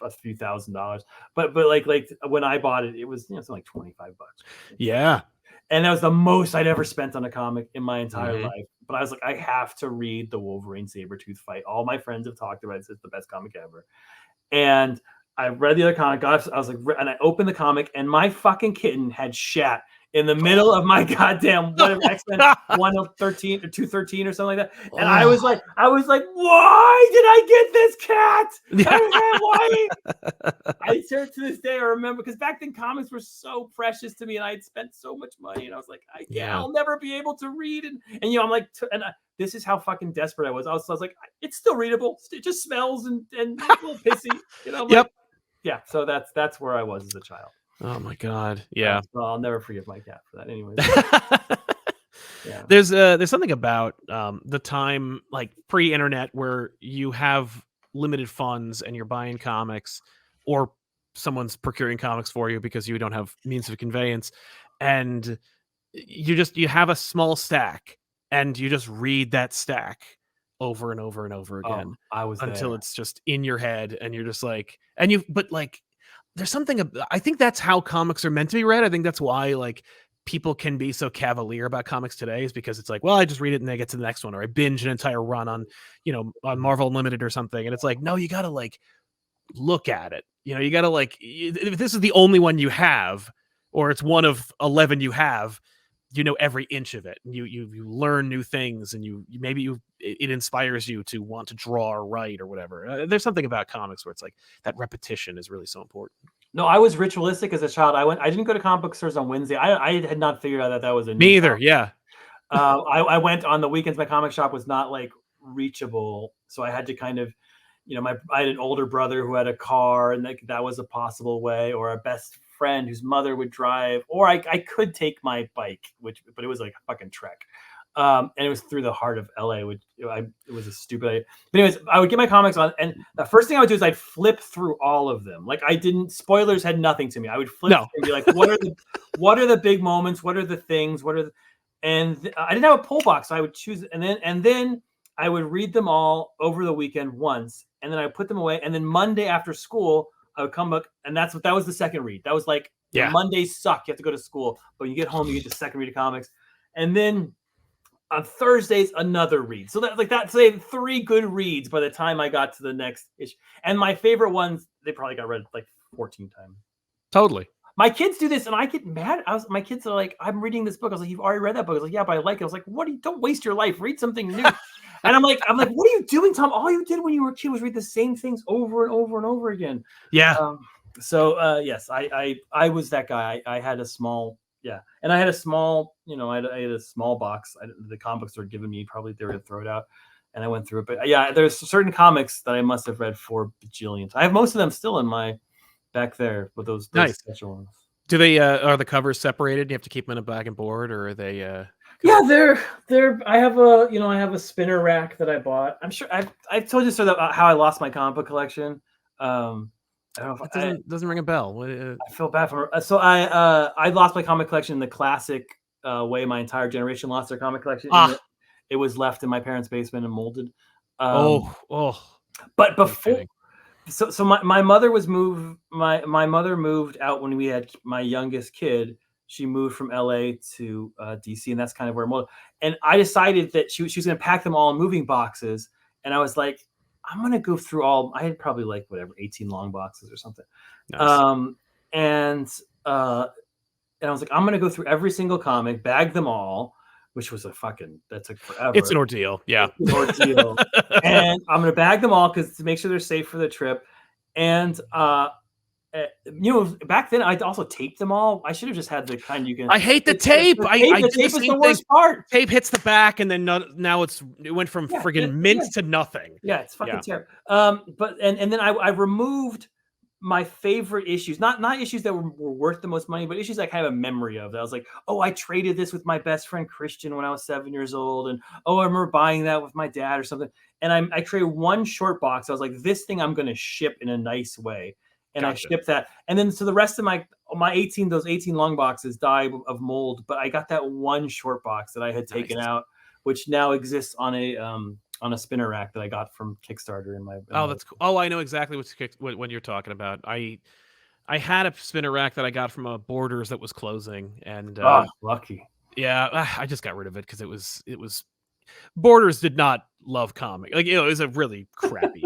a few $1,000s. But like when I bought it, it was something like $25. Yeah, and that was the most I'd ever spent on a comic in my entire life. But I was like, I have to read the Wolverine Sabretooth fight. All my friends have talked about it. It's the best comic ever. And I read the other comic. I was like, and I opened the comic, and my fucking kitten had shat in the middle of my goddamn X-Men 113 or 213 or something like that. And I was like, why did I get this cat? Why? I still to this day I remember, because back then comics were so precious to me, and I had spent so much money, and I was like, I'll never be able to read. And I'm like, this is how fucking desperate I was. I was like, it's still readable. It just smells and a little pissy. Yep. Yeah. So that's where I was as a child. Oh my God. Yeah. Well, I'll never forgive my cat for that. Anyways. Yeah. There's something about the time, like pre-internet, where you have limited funds and you're buying comics, or someone's procuring comics for you because you don't have means of conveyance, and you have a small stack and you just read that stack over and over and over again. Until it's just in your head, and you're just like, there's something. I think that's how comics are meant to be read. I think that's why like people can be so cavalier about comics today, is because it's like, well, I just read it and then I get to the next one, or I binge an entire run on Marvel Unlimited or something. And it's like, no, you gotta like look at it. You gotta like, if this is the only one you have, or it's one of 11 you have, every inch of it. You learn new things, and it inspires you to want to draw or write or whatever. There's something about comics where it's like that repetition is really so important. No, I was ritualistic as a child. I didn't go to comic book stores on Wednesday. I had not figured out that was a me either. Yeah. I went on the weekends. My comic shop was not like reachable, so I had to kind of, I had an older brother who had a car, and that was a possible way, or a best friend whose mother would drive, or I could take my bike, but it was like a fucking trek. And it was through the heart of LA, which it was a stupid idea. But anyways, I would get my comics on, and the first thing I would do is I'd flip through all of them. Like spoilers had nothing to me. I would flip and be like, what are the big moments? What are the things? And I didn't have a pull box, so I would choose, and then I would read them all over the weekend once, and then I would put them away. And then Monday after school, I would come back, and that was the second read. That was like Your Yeah. Mondays suck. You have to go to school, but you get home, you get the second read of comics, and then on Thursdays another read. So that's 3 good reads by the time I got to the next issue. And my favorite ones, they probably got read like 14 times. Totally. My kids do this, and I get mad. My kids are like, "I'm reading this book." I was like, "You've already read that book." I was like, "Yeah, but I like it." I was like, "What? Don't waste your life. Read something new." And I'm like, "What are you doing, Tom? All you did when you were a kid was read the same things over and over and over again." Yeah. Yes, I was that guy. I had a small, and I had a small, I had a small box. The comic book store had given me, probably they were gonna throw it out, and I went through it. But yeah, there's certain comics that I must have read for bajillions. I have most of them still in my back there with those Nice. special ones. Do they are the covers separated? Do you have to keep them in a bag and board, or are they Yeah, they're I have a spinner rack that I bought. I'm sure I've told you sort of how I lost my comic book collection. I don't know if It doesn't ring a bell. I feel bad for her. So I lost my comic collection in the classic way my entire generation lost their comic collection. It was left in my parents' basement and molded. But before, so my mother was moved. My mother moved out when we had my youngest kid. She moved from LA to DC, and that's kind of where molded. And I decided that she was going to pack them all in moving boxes, and I was like, I'm going to go through all. I had probably 18 long boxes or something. Nice. And I was like, I'm going to go through every single comic, bag them all, which was that took forever. It's an ordeal. Yeah. It's an ordeal. And I'm going to bag them all to make sure they're safe for the trip. And, back then I also taped them all. I should have just had the kind you can. I hate the tape. The tape is the worst part. Tape hits the back, and then now it went from friggin' mint to nothing. Yeah, it's fucking terrible. But then I removed my favorite issues, not issues that were worth the most money, but issues I kind of have a memory of. That I was like, oh, I traded this with my best friend Christian when I was 7 years old, and I remember buying that with my dad or something. And I created one short box. I was like, this thing I'm going to ship in a nice way. And gotcha. I shipped that. And then so the rest of my 18 long boxes died of mold, but I got that one short box that I had taken out, which now exists on a spinner rack that I got from Kickstarter in my. That's cool. Oh, I know exactly what you're talking about. I had a spinner rack that I got from a Borders that was closing, and lucky. Yeah, I just got rid of it because it was Borders did not love comic. It was a really crappy.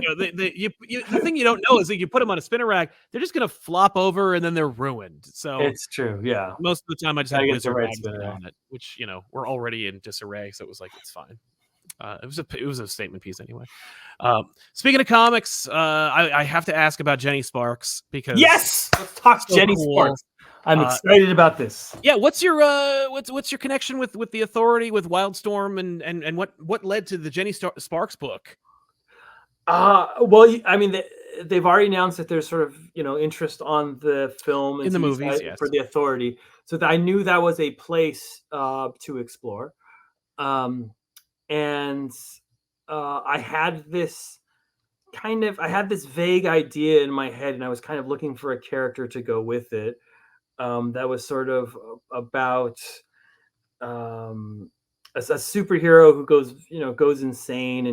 The thing you don't know is that you put them on a spinner rack, they're just gonna flop over and then they're ruined. So it's true, yeah. Most of the time I just have wizard on it, which we're already in disarray, so it was like it's fine. It was a statement piece anyway. Speaking of comics, I have to ask about Jenny Sparks because yes, let's talk Jenny Sparks. I'm excited about this. Yeah, what's your connection with the Authority, with Wildstorm, and what led to the Jenny Sparks book? Well, I mean, they've already announced that there's sort of interest on the film in the movies for the Authority, so I knew that was a place to explore. And I had this vague idea in my head, and I was kind of looking for a character to go with it. That was sort of about a superhero who goes insane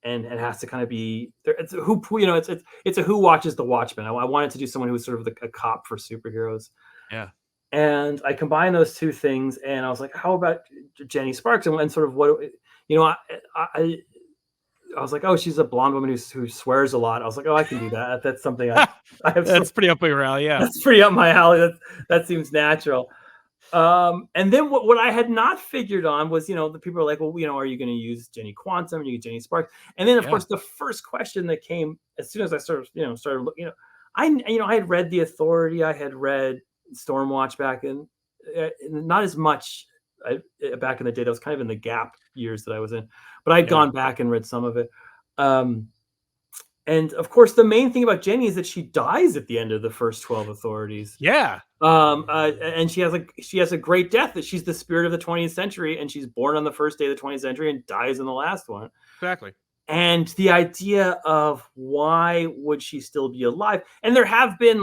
and has to kind of be there. It's a who watches the Watchmen. I wanted to do someone who was sort of a cop for superheroes. Yeah. And I combined those two things, and I was like, how about Jenny Sparks? And sort of what, I was like, oh, she's a blonde woman who swears a lot. I was like, oh, I can do that. That's something I have. That's pretty up your alley. Yeah. That's pretty up my alley. That seems natural. And then what I had not figured on was, the people are like, well, are you going to use Jenny Quantum? Are you Jenny Sparks? And then of course the first question that came as soon as I started looking, I had read The Authority. I had read Stormwatch back in, not as much back in the day. That was kind of in the gap years that I was in, but I'd gone back and read some of it. And of course, the main thing about Jenny is that she dies at the end of the first 12 Authorities. Yeah. And she has a great death. That she's the spirit of the 20th century, and she's born on the first day of the 20th century and dies in the last one. Exactly. And the idea of why would she still be alive? And there have been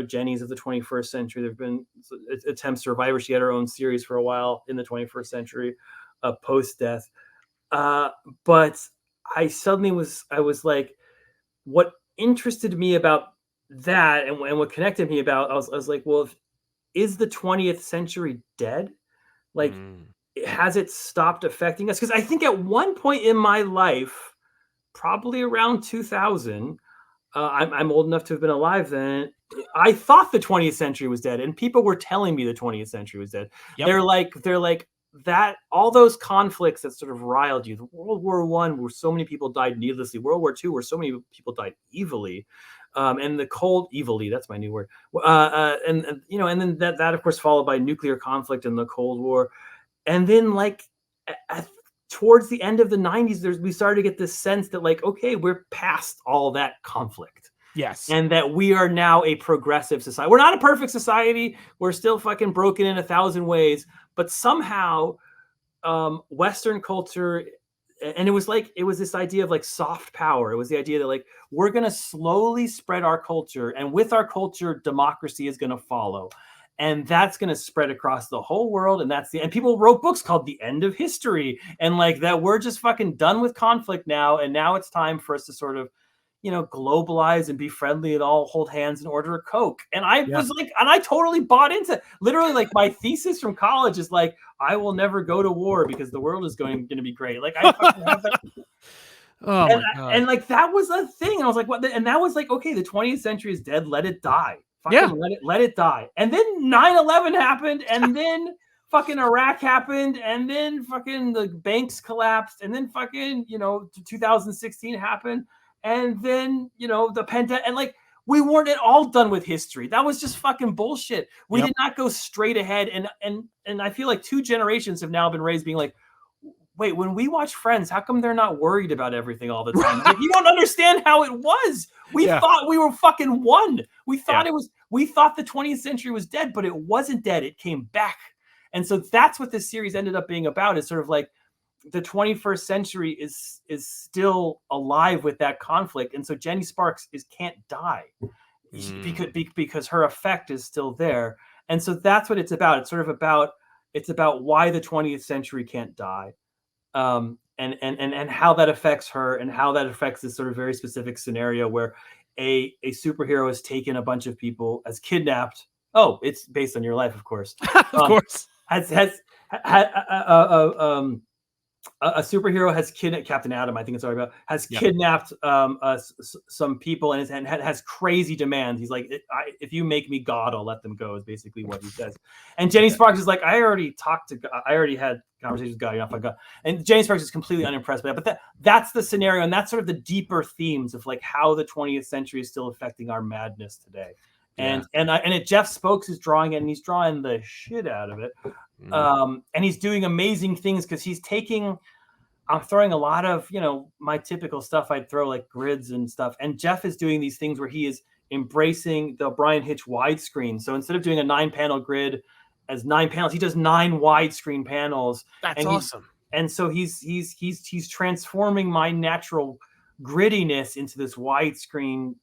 Jennies of the 21st century. There've been attempts to revive her. She had her own series for a while in the 21st century, post death. But I was like, what interested me about that, and what connected me about, I was like, well, is the 20th century dead? Like, has it stopped affecting us? Because I think at one point in my life, probably around 2000, I'm old enough to have been alive then. I thought the 20th century was dead, and people were telling me the 20th century was dead. Yep. They're like that. All those conflicts that sort of riled you. The World War I, where so many people died needlessly. World War II, where so many people died evilly. And the cold evilly, that's my new word. And you know, and then that of course followed by nuclear conflict and the Cold War, and then like towards the end of the 90s, we started to get this sense that like, okay, we're past all that conflict. Yes. And that we are now a progressive society. We're not a perfect society. We're still fucking broken in 1,000 ways, but somehow Western culture, and it was this idea of like soft power. It was the idea that like, we're going to slowly spread our culture, and with our culture, democracy is going to follow. And that's going to spread across the whole world. And and people wrote books called The End of History. And like that, we're just fucking done with conflict now. And now it's time for us to sort of, you know, globalize and be friendly and all hold hands and order a Coke. And I was like, and I totally bought into, literally, like my thesis from college is like, I will never go to war because the world is going to be great. Like I fucking have that. Oh my God. And like that was a thing. And I was like, what? And that was like, okay, the 20th century is dead. Let it die. Fucking let it die. And then 9/11 happened, and then fucking Iraq happened, and then fucking the banks collapsed, and then fucking, you know, 2016 happened, and then, you know, the pandemic, and like we weren't at all done with history. That was just fucking bullshit. We did not go straight ahead, and I feel like 2 generations have now been raised being like, wait, when we watch Friends, how come they're not worried about everything all the time? Like, you don't understand how it was. We thought we were fucking one. We thought we thought the 20th century was dead, but it wasn't dead. It came back. And so that's what this series ended up being about, is sort of like the 21st century is still alive with that conflict. And so Jenny Sparks can't die because her effect is still there. And so that's what it's about. It's sort of about, it's about why the 20th century can't die. And how that affects her, and how that affects this sort of very specific scenario where a superhero has taken a bunch of people, as kidnapped. Oh, it's based on your life, of course. Of course. A superhero has kidnapped Captain Atom, I think it's all about, has kidnapped some people, and has crazy demands. He's like, if you make me God, I'll let them go, is basically what he says. And Jenny Sparks is like, I already had conversations with God enough. I got, and Jenny Sparks is completely unimpressed by that. But that's the scenario, and that's sort of the deeper themes of like how the 20th century is still affecting our madness today. And Jeff Spokes is drawing it, and he's drawing the shit out of it. And he's doing amazing things because he's taking, I'm throwing a lot of, you know, my typical stuff I'd throw, like grids and stuff. And Jeff is doing these things where he is embracing the Brian Hitch widescreen. So instead of doing a 9-panel grid as 9 panels, he does 9 widescreen panels. That's awesome. And so he's transforming my natural grittiness into this widescreen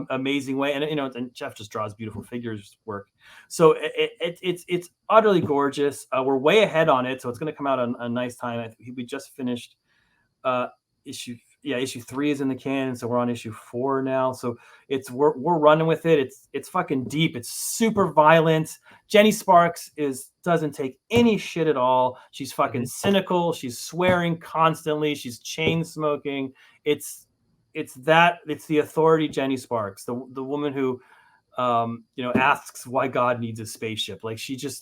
amazing way. And, you know, and Jeff just draws beautiful figures work. So it's utterly gorgeous. We're way ahead on it, so it's going to come out on a nice time. We just finished issue 3 is in the can, so we're on issue 4 now. So we're running with it. It's fucking deep. It's super violent. Jenny Sparks doesn't take any shit at all. She's fucking cynical. She's swearing constantly. She's chain smoking. It's the authority Jenny Sparks, the woman who you know, asks why God needs a spaceship. Like she's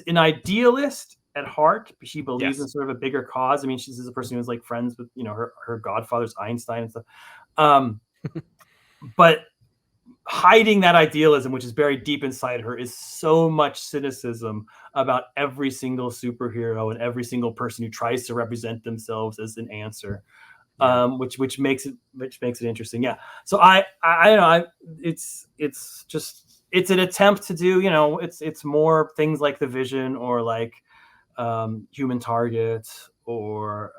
an idealist at heart. She believes in sort of a bigger cause. I mean, she's a person who's like friends with, you know, her godfather's Einstein and stuff. But hiding that idealism, which is buried deep inside her, is so much cynicism about every single superhero and every single person who tries to represent themselves as an answer. Which makes it interesting. Yeah. So I don't know. It's an attempt to do, you know, it's more things like The Vision, or like Human Target, or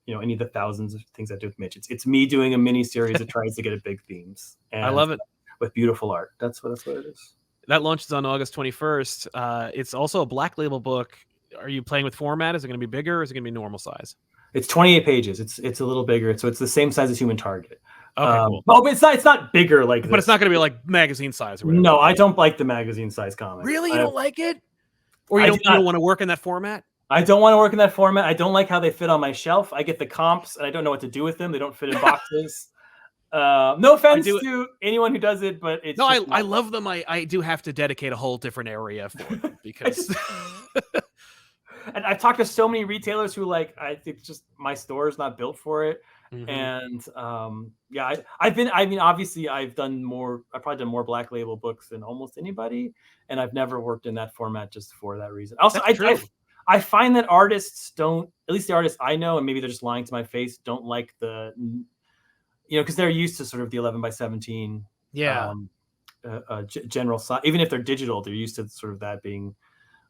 you know, any of the thousands of things I do with Mitch. It's me doing a mini series that tries to get at big themes. And I love it. With beautiful art. That's what it is. That launches on August 21st. It's also a Black Label book. Are you playing with format? Is it going to be bigger, or is it going to be normal size? It's 28 pages. It's a little bigger. So it's the same size as Human Target. Okay, cool. But it's not bigger like this. But it's not going to be like magazine size or whatever. No, I don't like the magazine size comics. Really? You don't like it? Or you don't want to work in that format? I don't want to work in that format. I don't like how they fit on my shelf. I get the comps and I don't know what to do with them. They don't fit in boxes. No offense to anyone who does it, but it's I love them. I do have to dedicate a whole different area for them because and I've talked to so many retailers who I think just my store is not built for it. Mhm. And I've probably done more Black Label books than almost anybody, and I've never worked in that format just for that reason. Also, I find that artists don't, at least the artists I know, and maybe they're just lying to my face, don't like the, because they're used to sort of the 11x17 general size. Even if they're digital, they're used to sort of that being,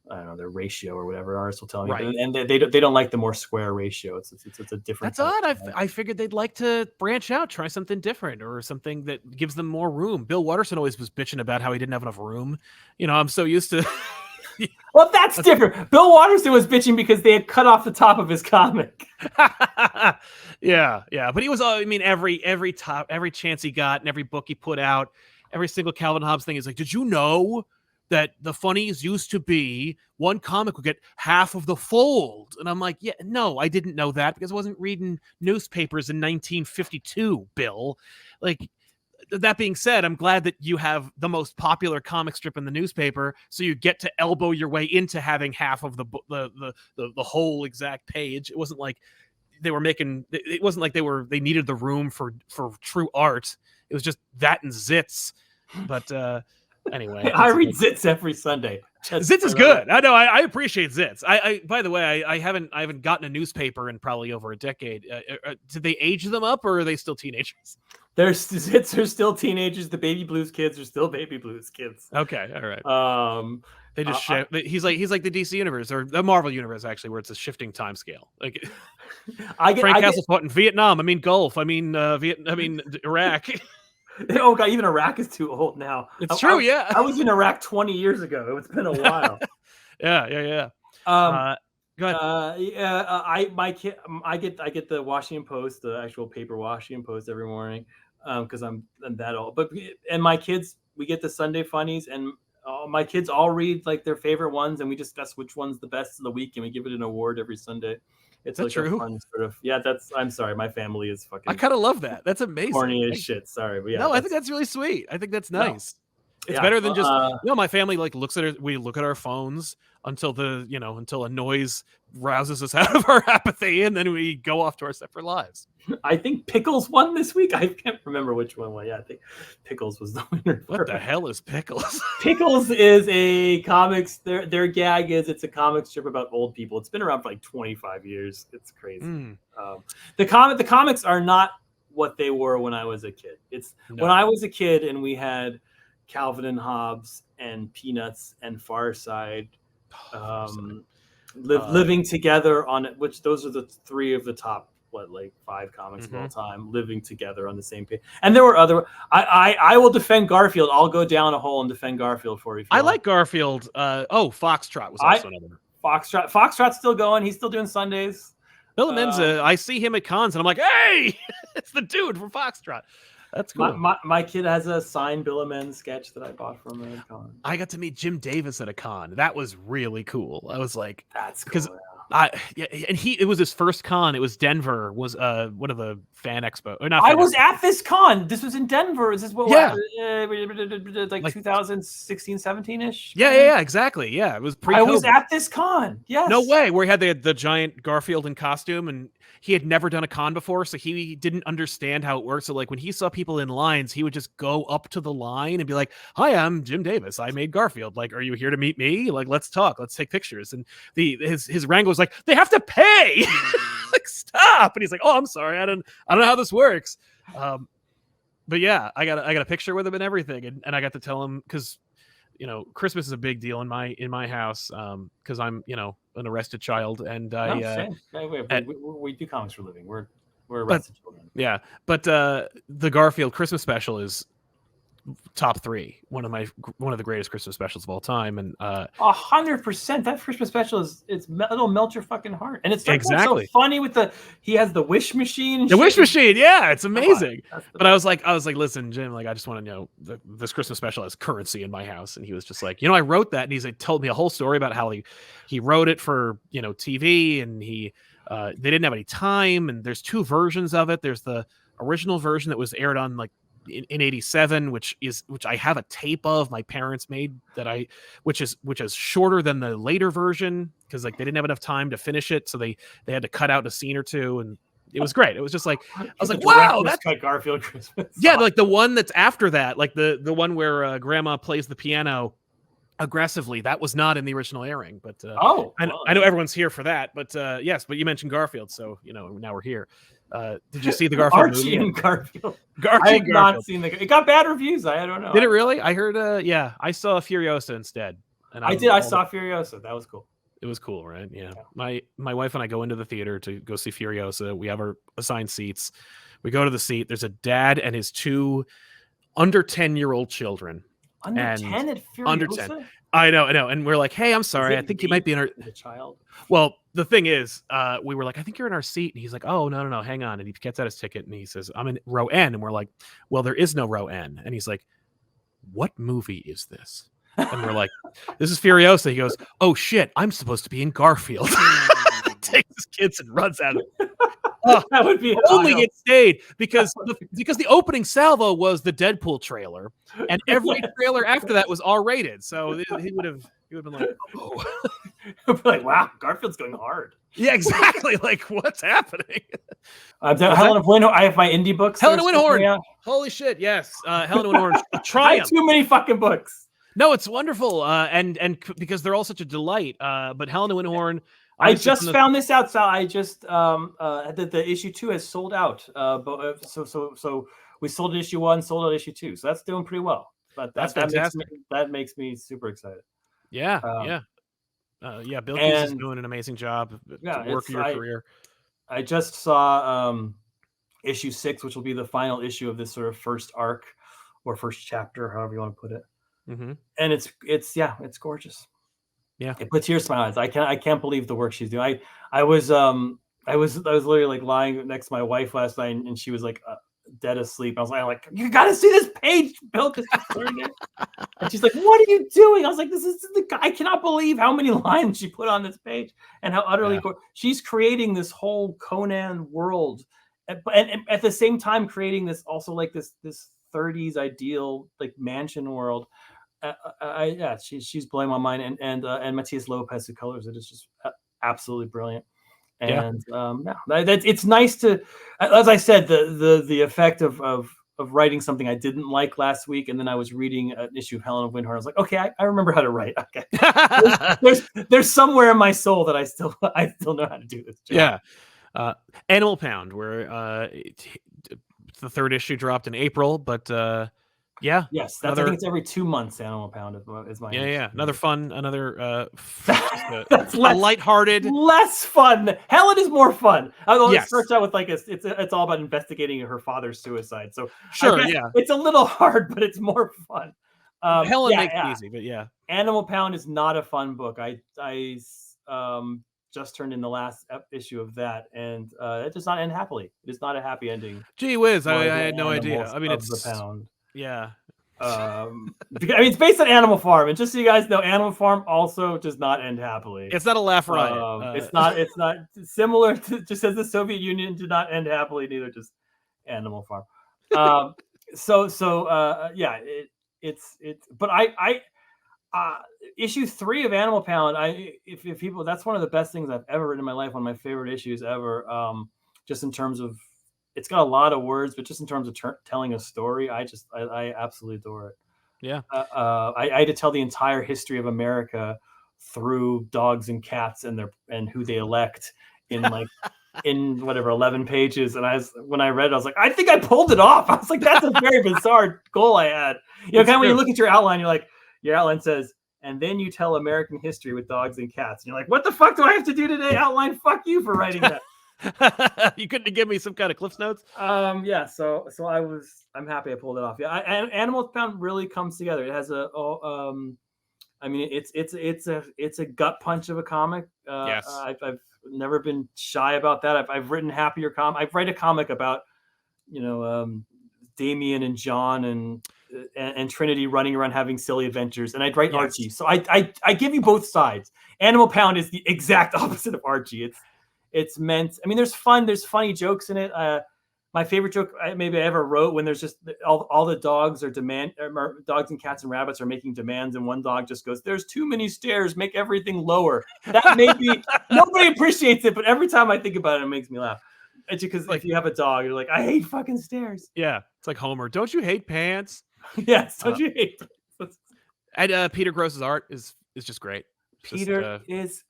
I don't know, their ratio or whatever artists will tell me. Right. And they don't like the more square ratio. It's a different. That's odd. I figured they'd like to branch out, try something different, or something that gives them more room. Bill Watterson always was bitching about how he didn't have enough room. I'm so used to. Well, that's different. Bill Watterson was bitching because they had cut off the top of his comic. yeah, but he was. Every chance he got, and every book he put out, every single Calvin Hobbes thing is like, did you know that the funnies used to be one comic would get half of the fold? And I'm like, yeah, no, I didn't know that because I wasn't reading newspapers in 1952, Bill. Like, that being said, I'm glad that you have the most popular comic strip in the newspaper, so you get to elbow your way into having half of the whole exact page. It wasn't like they were making. It wasn't like they needed the room for true art. It was just that and zits. But anyway, I read zits every Sunday. Zits is good. I know. I appreciate zits. I by the way, I haven't gotten a newspaper in probably over a decade. Did they age them up, or are they still teenagers? Zits are still teenagers. The Baby Blues kids are still Baby Blues kids. Okay, all right. They just he's like the DC universe or the Marvel universe actually, where it's a shifting time scale. Like Frank Castle fought in Vietnam. Gulf. Iraq. Oh god, even Iraq is too old now. It's true, yeah. I was in Iraq 20 years ago. It's been a while. Yeah. Go ahead. I get the Washington Post, the actual paper Washington Post every morning, because I'm that old. And my kids, we get the Sunday funnies, and my kids all read like their favorite ones, and we discuss which one's the best of the week, and we give it an award every Sunday. It's like true. A fun sort of I'm sorry, my family is fucking. I kind of love that. That's amazing. Corny as shit. Sorry, but yeah. No, I think that's really sweet. I think that's nice. No. It's better than just my family looks at it. We look at our phones until until a noise rouses us out of our apathy, and then we go off to our separate lives. I think Pickles won this week. I can't remember which one won. Yeah, I think Pickles was the winner. What the hell is Pickles? Pickles is a comics. Their gag is it's a comic strip about old people. It's been around for like 25 years. It's crazy. The comics are not what they were when I was a kid. When I was a kid and we had Calvin and Hobbes and Peanuts and Far Side living together on it, which those are the three of the top 5 comics of all time living together on the same page. And there were other. I will defend Garfield. I'll go down a hole and defend Garfield for you. I like Garfield. Foxtrot was also another. Foxtrot's still going. He's still doing Sundays. Bill Menza, I see him at cons and I'm like, hey, it's the dude from Foxtrot. That's cool. My kid has a signed Bill Menza sketch that I bought from him at a con. I got to meet Jim Davis at a con. That was really cool. I was like, that's cool. And it was his first con. It was Denver. Was one of the fan expo. Or not. I was at this con. This was in Denver. Is this what? Yeah. Like 2016, 17-ish. Yeah, exactly. Yeah, it was pre-COVID. I was at this con. Yes. No way. Where he had the giant Garfield in costume, and he had never done a con before, so he didn't understand how it works. So when he saw people in lines, he would just go up to the line and be like, "Hi, I'm Jim Davis. I made Garfield. Like, are you here to meet me? Like, let's talk. Let's take pictures." And his wrangler was like, "They have to pay." Like, stop. And he's like, "Oh, I'm sorry. I don't know how this works." But yeah, I got a picture with him and everything, and I got to tell him because Christmas is a big deal in my house because I'm an arrested child, and we do comics for a living. We're arrested children. Yeah, but the Garfield Christmas special is top 3, one of the greatest Christmas specials of all time. And 100%, that Christmas special it'll melt your fucking heart, and it starts out so exactly. funny with he has the wish machine. And the wish shit. machine, yeah, it's amazing. But best. I was like, listen, Jim, like I just want to know this Christmas special has currency in my house. And he was just like, I wrote that, and he's like told me a whole story about how he wrote it for TV, and they didn't have any time, and there's 2 versions of it. There's the original version that was aired on like in 87, which I have a tape of my parents made which is shorter than the later version, because like they didn't have enough time to finish it, so they had to cut out a scene or 2, and it was great. It was just like, I was like, wow, that's Garfield Christmas. Yeah, like the one that's after that, like the one where Grandma plays the piano aggressively, that was not in the original airing. But I know everyone's here for that. But yes, but you mentioned Garfield, so now we're here. Did you see the Garfield Archie movie? And Garfield. Archie I have and not Garfield. seen it got bad reviews. I don't know. Did it really? I heard. Yeah, I saw Furiosa instead. And I did. I saw Furiosa. That was cool. It was cool, right? Yeah. My wife and I go into the theater to go see Furiosa. We have our assigned seats. We go to the seat. There's a dad and his 2 under 10-year-old children. Under 10 at Furiosa? Under 10. I know. And we're like, hey, I'm sorry. I think you might be in our... The child? Well, the thing is, we were like, I think you're in our seat. And he's like, oh, no, hang on. And he gets out his ticket and he says, I'm in row N. And we're like, well, there is no row N. And he's like, what movie is this? And we're like, this is Furiosa. He goes, oh, shit, I'm supposed to be in Garfield. Takes his kids and runs out of it. That would be only it stayed because the opening salvo was the Deadpool trailer, and every trailer after that was R-rated. So he would have been like, oh, like, wow, Garfield's going hard. Yeah, exactly. Like, what's happening? Helen of Winhorn. I have my indie books. Helen of Winhorn. Holy shit! Yes, Helen of Winhorn. A triumph. I have too many fucking books. No, it's wonderful, and because they're all such a delight. But Helen of Winhorn. I just found this out, Sal. I just the issue 2 has sold out. So we sold issue 1, sold out issue 2. So that's doing pretty well. But that's fantastic. That makes me super excited. Yeah, Bill Keys is doing an amazing job. Work your career. I just saw issue 6, which will be the final issue of this sort of first arc or first chapter, however you want to put it. Mm-hmm. And it's gorgeous. Yeah, it puts tears in my eyes. I can't believe the work she's doing. I was literally like lying next to my wife last night, and she was like dead asleep. I was like, you got to see this page, Bill, because she learned it. And she's like, what are you doing? I was like, this is I cannot believe how many lines she put on this page and how utterly she's creating this whole Conan world, and at the same time creating this also like this 30s ideal like mansion world. She's blowing my mind, and Matias Lopez who colors it is just absolutely brilliant. And it's nice to, as I said, the effect of writing something I didn't like last week, and then I was reading an issue of Helen of Winhorn. I was like, okay, I remember how to write. Okay, there's somewhere in my soul that I still know how to do this job. Yeah, Animal Pound, where the 3rd issue dropped in April, but. Yeah. Yes, I think it's every 2 months. Animal Pound is my. Yeah. Another that's lighthearted, less fun. Helen is more fun. Although it starts out with like it's all about investigating her father's suicide. So sure, it's a little hard, but it's more fun. Helen makes it easy, but yeah. Animal Pound is not a fun book. I just turned in the last issue of that, and it does not end happily. It is not a happy ending. Gee whiz, I had no idea. I mean, it's the Pound. Yeah. I mean, it's based on Animal Farm, and just so you guys know, Animal Farm also does not end happily. It's not a laugh riot. It's not similar to just as the Soviet Union did not end happily, neither does Animal Farm. But issue 3 of Animal Pound, if people, that's one of the best things I've ever written in my life. One of my favorite issues ever. Just in terms of, it's got a lot of words, but just in terms of telling a story, I absolutely adore it. Yeah. I had to tell the entire history of America through dogs and cats and who they elect in like in whatever 11 pages. And when I read it, I was like, I think I pulled it off. I was like, that's a very bizarre goal I had. Kind of when you look at your outline, you're like, your outline says, and then you tell American history with dogs and cats. And you're like, what the fuck do I have to do today? Outline, fuck you for writing that. You couldn't give me some kind of Cliff's Notes? Yeah. So I'm happy I pulled it off. Yeah. And Animal Pound really comes together. It has I mean, it's a gut punch of a comic. Yes. I've never been shy about that. I've written happier I've write a comic about, Damien and John and Trinity running around having silly adventures, and I'd write Archie. So I give you both sides. Animal Pound is the exact opposite of Archie. It's meant. I mean, there's funny jokes in it. My favorite joke maybe I ever wrote, when there's just all the dogs dogs and cats and rabbits are making demands, and one dog just goes, "There's too many stairs. Make everything lower." That maybe nobody appreciates it, but every time I think about it, it makes me laugh. It's because if you have a dog, you're like, "I hate fucking stairs." Yeah, it's like Homer. Don't you hate pants? Yes, don't you hate pants? And Peter Gross's art is just great. Peter is.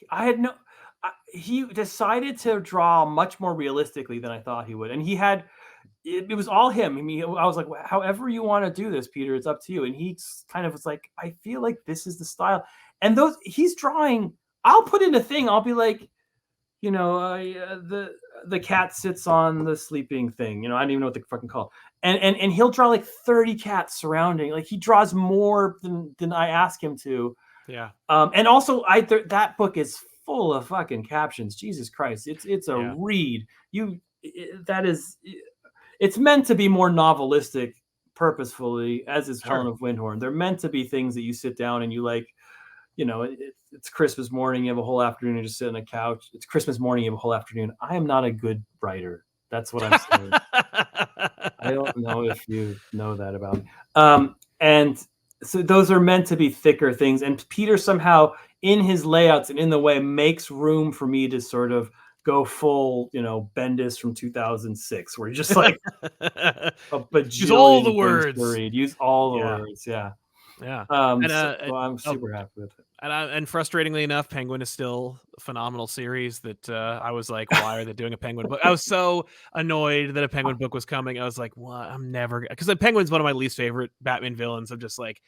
I had no. He decided to draw much more realistically than I thought he would, and he had. It was all him. I mean, I was like, however you want to do this, Peter, it's up to you. And he kind of was like, I feel like this is the style. And he's drawing. I'll put in a thing. I'll be like, the cat sits on the sleeping thing. I don't even know what they fucking call it. And he'll draw like 30 cats surrounding. Like, he draws more than I ask him to. Yeah. And also that book is full of fucking captions. Jesus Christ. It's a read. It's meant to be more novelistic purposefully, as is Helen of Windhorn. They're meant to be things that you sit down and you like, it's Christmas morning, you have a whole afternoon, you just sit on a couch. It's Christmas morning, you have a whole afternoon. I am not a good writer. That's what I'm saying. I don't know if you know that about me. And so those are meant to be thicker things. And Peter somehow, in his layouts and in the way, makes room for me to sort of go full, Bendis from 2006, where you're just like a bajillion use all the words. Use all the words. Yeah. Yeah. So I'm super happy with it. And frustratingly enough, Penguin is still a phenomenal series that I was like, why are they doing a Penguin book? I was so annoyed that a Penguin book was coming. I was like, what? I'm never, because the Penguin's one of my least favorite Batman villains. I'm just like,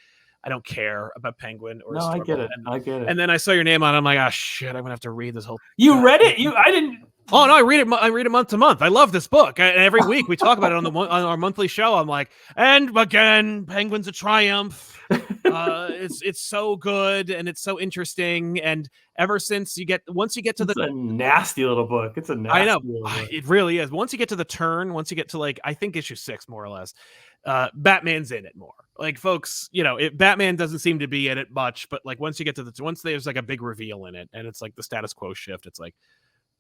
I don't care about Penguin or I get it. I get it. And then I saw your name on it. I'm like, oh shit, I'm gonna have to read this whole. You read it? I didn't. Oh no, I read it month to month. I love this book. And every week we talk about it on our monthly show. I'm like, and again, Penguin's a triumph. It's so good and it's so interesting. And ever since once you get to it's a nasty little book. It's a nasty. I know little book. It really is. Once you get to the turn, once you get to like, I think issue 6 more or less, Batman's in it more. Like, folks, Batman doesn't seem to be in it much, but like once you get to once there's like a big reveal in it and it's like the status quo shift, it's like,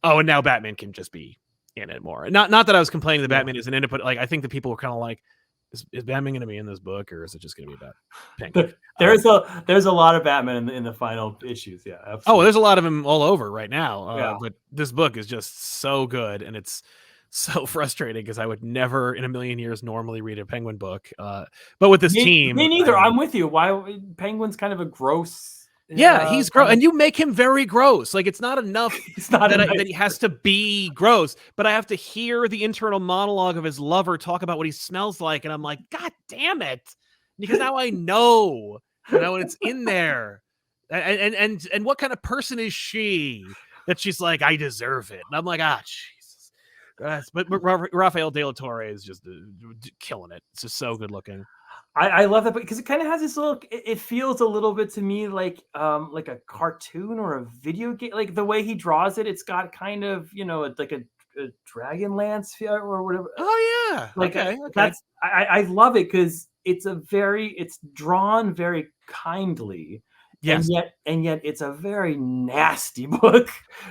oh, and now Batman can just be in it more. Not that I was complaining that Batman isn't in it, but like I think that people were kind of like, is Batman going to be in this book, or is it just going to be about Penguin? There's a lot of Batman in the final issues. Yeah, absolutely. Oh, there's a lot of him all over right now. Yeah. But this book is just so good, and it's so frustrating because I would never in a million years normally read a Penguin book. But with this team, me neither. I'm with you. Why Penguin's kind of a gross. Yeah, he's gross, and you make him very gross. Like, it's not enough that he has to be gross, but I have to hear the internal monologue of his lover talk about what he smells like, and I'm like, God damn it! Because now I know, and it's in there, and what kind of person is she that she's like, I deserve it, and I'm like, Jesus. But Rafael De La Torre is just killing it. It's just so good looking. I love that because it kind of has this little. It feels a little bit to me like a cartoon or a video game. Like the way he draws it, it's got kind of like a Dragonlance feel or whatever. Oh yeah, like okay. That's I love it because it's drawn very kindly. Yes. And yet it's a very nasty book.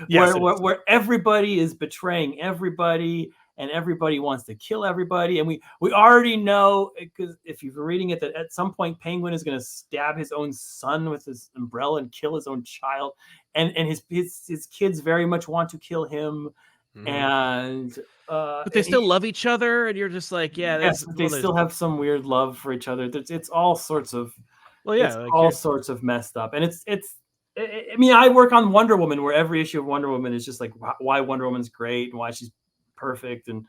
Yes, where everybody is betraying everybody. And everybody wants to kill everybody. And we already know, because if you've been reading it, that at some point Penguin is going to stab his own son with his umbrella and kill his own child. And his kids very much want to kill him. Mm-hmm. And but they still love each other. And you're just like, they still have some weird love for each other. It's all sorts of, sorts of messed up. And I mean, I work on Wonder Woman, where every issue of Wonder Woman is just like why Wonder Woman's great and why she's perfect and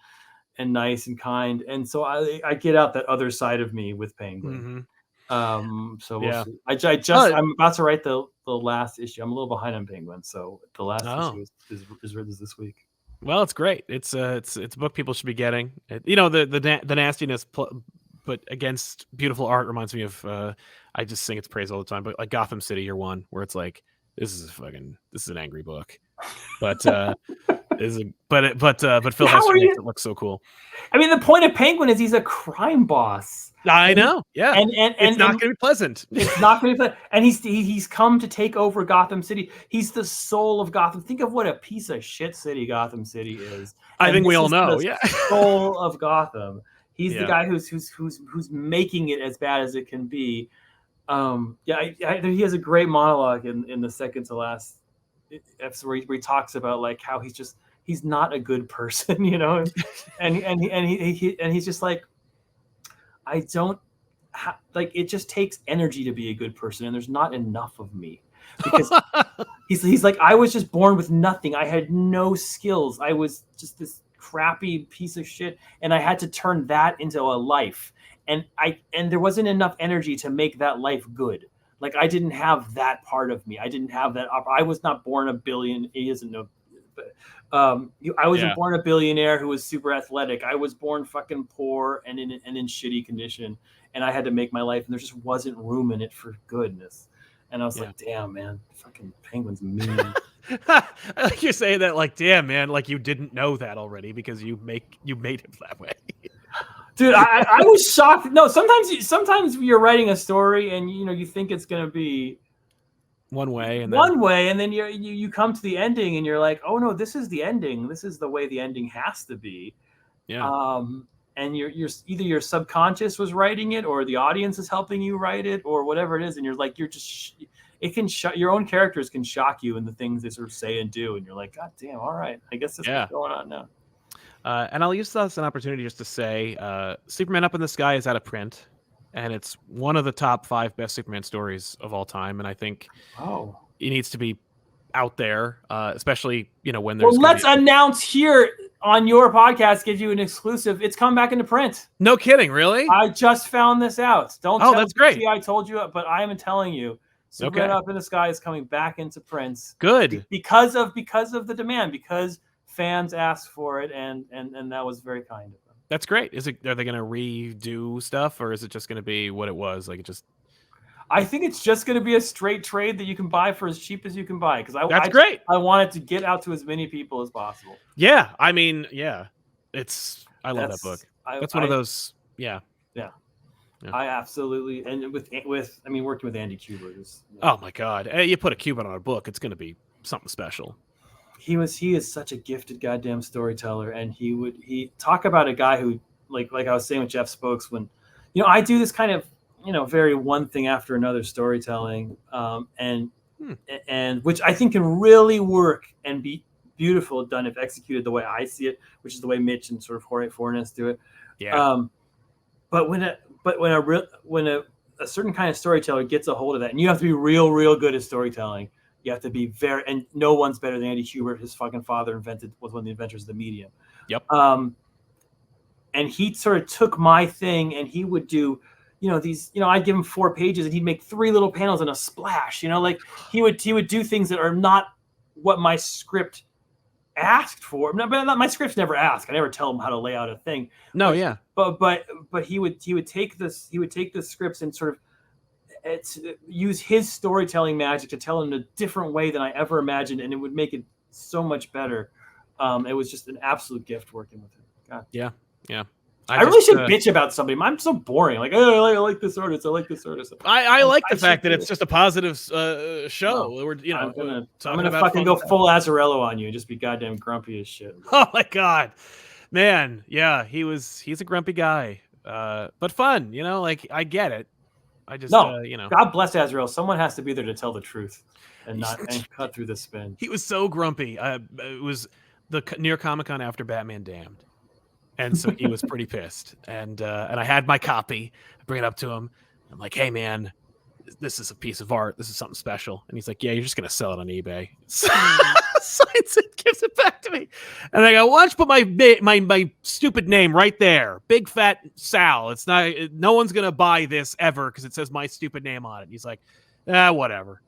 nice and kind, and so I get out that other side of me with Penguin. Mm-hmm. So we'll see. I'm about to write the last issue. I'm a little behind on Penguin, so the last issue is this week. Well, it's great. It's a book people should be getting. The nastiness, but against beautiful art reminds me of. I just sing its praise all the time, but like Gotham City Year One, where it's like this is an angry book, but but Phil How Hester are makes you? it look so cool. I mean, the point of Penguin is he's a crime boss. I know, yeah. And It's not going to be pleasant. It's not going to be pleasant. And he's come to take over Gotham City. He's the soul of Gotham. Think of what a piece of shit city Gotham City is. I And think we this all is know, the yeah. soul of Gotham. He's the Yeah. guy who's making it as bad as it can be. He has a great monologue in the second to last episode where he talks about like how he's not a good person, you know, and he's just like, I don't like, it just takes energy to be a good person, and there's not enough of me, because he's like, I was just born with nothing. I had no skills. I was just this crappy piece of shit, and I had to turn that into a life. And there wasn't enough energy to make that life good. Like, I didn't have that part of me. I didn't have that. I was not born a billion. He isn't no. But, I wasn't born a billionaire who was super athletic. I was born fucking poor and in shitty condition, and I had to make my life, and there just wasn't room in it for goodness. And I was like, damn, man, fucking Penguin's mean. I like you're saying that, like, damn, man, like you didn't know that already because you made him that way. Dude, I was shocked. No, sometimes you're writing a story and you think it's gonna be one way, and then you come to the ending and you're like, oh no, this is the ending. This is the way the ending has to be. Yeah. And you're either your subconscious was writing it, or the audience is helping you write it, or whatever it is, and you're like, your own characters can shock you in the things they sort of say and do, and you're like, God damn, all right, I guess this is what's going on now. And I'll use this as an opportunity just to say, Superman Up in the Sky is out of print, and it's one of the top 5 best Superman stories of all time. And I think it needs to be out there, especially when there's. Well, let's announce here on your podcast, give you an exclusive. It's come back into print. No kidding, really? I just found this out. Don't tell that's great. I told you, but I am telling you. Superman Up in the Sky is coming back into print. Good. Because of the demand, because fans asked for it, and that was very kind of them. That's great. Are they going to redo stuff, or is it just going to be what it was? Like, it just. I think it's just going to be a straight trade that you can buy for as cheap as you can buy. Because that's great. I want it to get out to as many people as possible. Yeah, I mean, yeah, I love that book. That's one of those. Yeah. I absolutely, and with working with Andy Kubert is. Oh my God! You put a Kubert on a book, it's going to be something special. He is such a gifted goddamn storyteller, and he talk about a guy who like I was saying with Jeff Spokes, when I do this kind of very one thing after another storytelling, and which I think can really work and be beautiful done if executed the way I see it, which is the way Mitch and sort of Jorge Fornes do it. Yeah. But when a certain kind of storyteller gets a hold of that, and you have to be real good at storytelling. You have to be and no one's better than Andy Kubert. His fucking father was one of the inventors of the medium. Yep. And he sort of took my thing, and he would do, these, I'd give him 4 pages, and he'd make 3 little panels and a splash. Like he would do things that are not what my script asked for. But my scripts never ask. I never tell him how to lay out a thing. No, yeah. But he would take the scripts and sort of use his storytelling magic to tell it in a different way than I ever imagined, and it would make it so much better. It was just an absolute gift working with him. God. Yeah. I really should bitch about somebody. I'm so boring. Like, oh, I like this artist. I like this artist. I like the fact that it's just a positive show. We're I'm gonna fucking go full Azzarello on you and just be goddamn grumpy as shit. Oh my God, man. Yeah, he's a grumpy guy, but fun. Like, I get it. I just God bless Azrael. Someone has to be there to tell the truth and cut through the spin. He was so grumpy. It was the New York Comic Con after Batman Damned, and so he was pretty pissed. And I had my copy. I bring it up to him. I'm like, hey man, this is a piece of art. This is something special. And he's like, yeah, you're just gonna sell it on eBay. Signs it, gives it back to me, and I go, why don't you put my stupid name right there, Big Fat Sal. It's not. No one's gonna buy this ever because it says my stupid name on it. And he's like, whatever.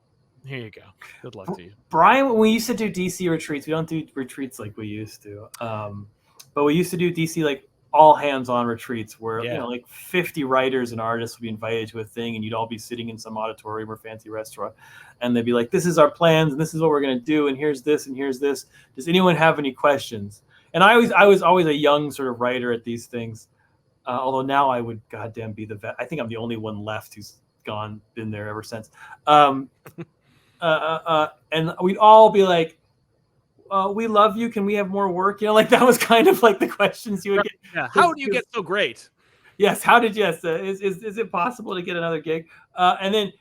Here you go. Good luck to you. Brian, when we used to do DC retreats, we don't do retreats like we used to. But we used to do DC like all hands on retreats where like 50 writers and artists would be invited to a thing, and you'd all be sitting in some auditorium or fancy restaurant, and they'd be like, this is our plans and this is what we're going to do, and here's this and here's this. Does anyone have any questions? And I was always a young sort of writer at these things, although now I would goddamn be the vet. I think I'm the only one left who's been there ever since. And we'd all be like, we love you. Can we have more work? Like that was kind of like the questions you would get. Yeah. How do you get so great? Yes. How did you? Is it possible to get another gig? And then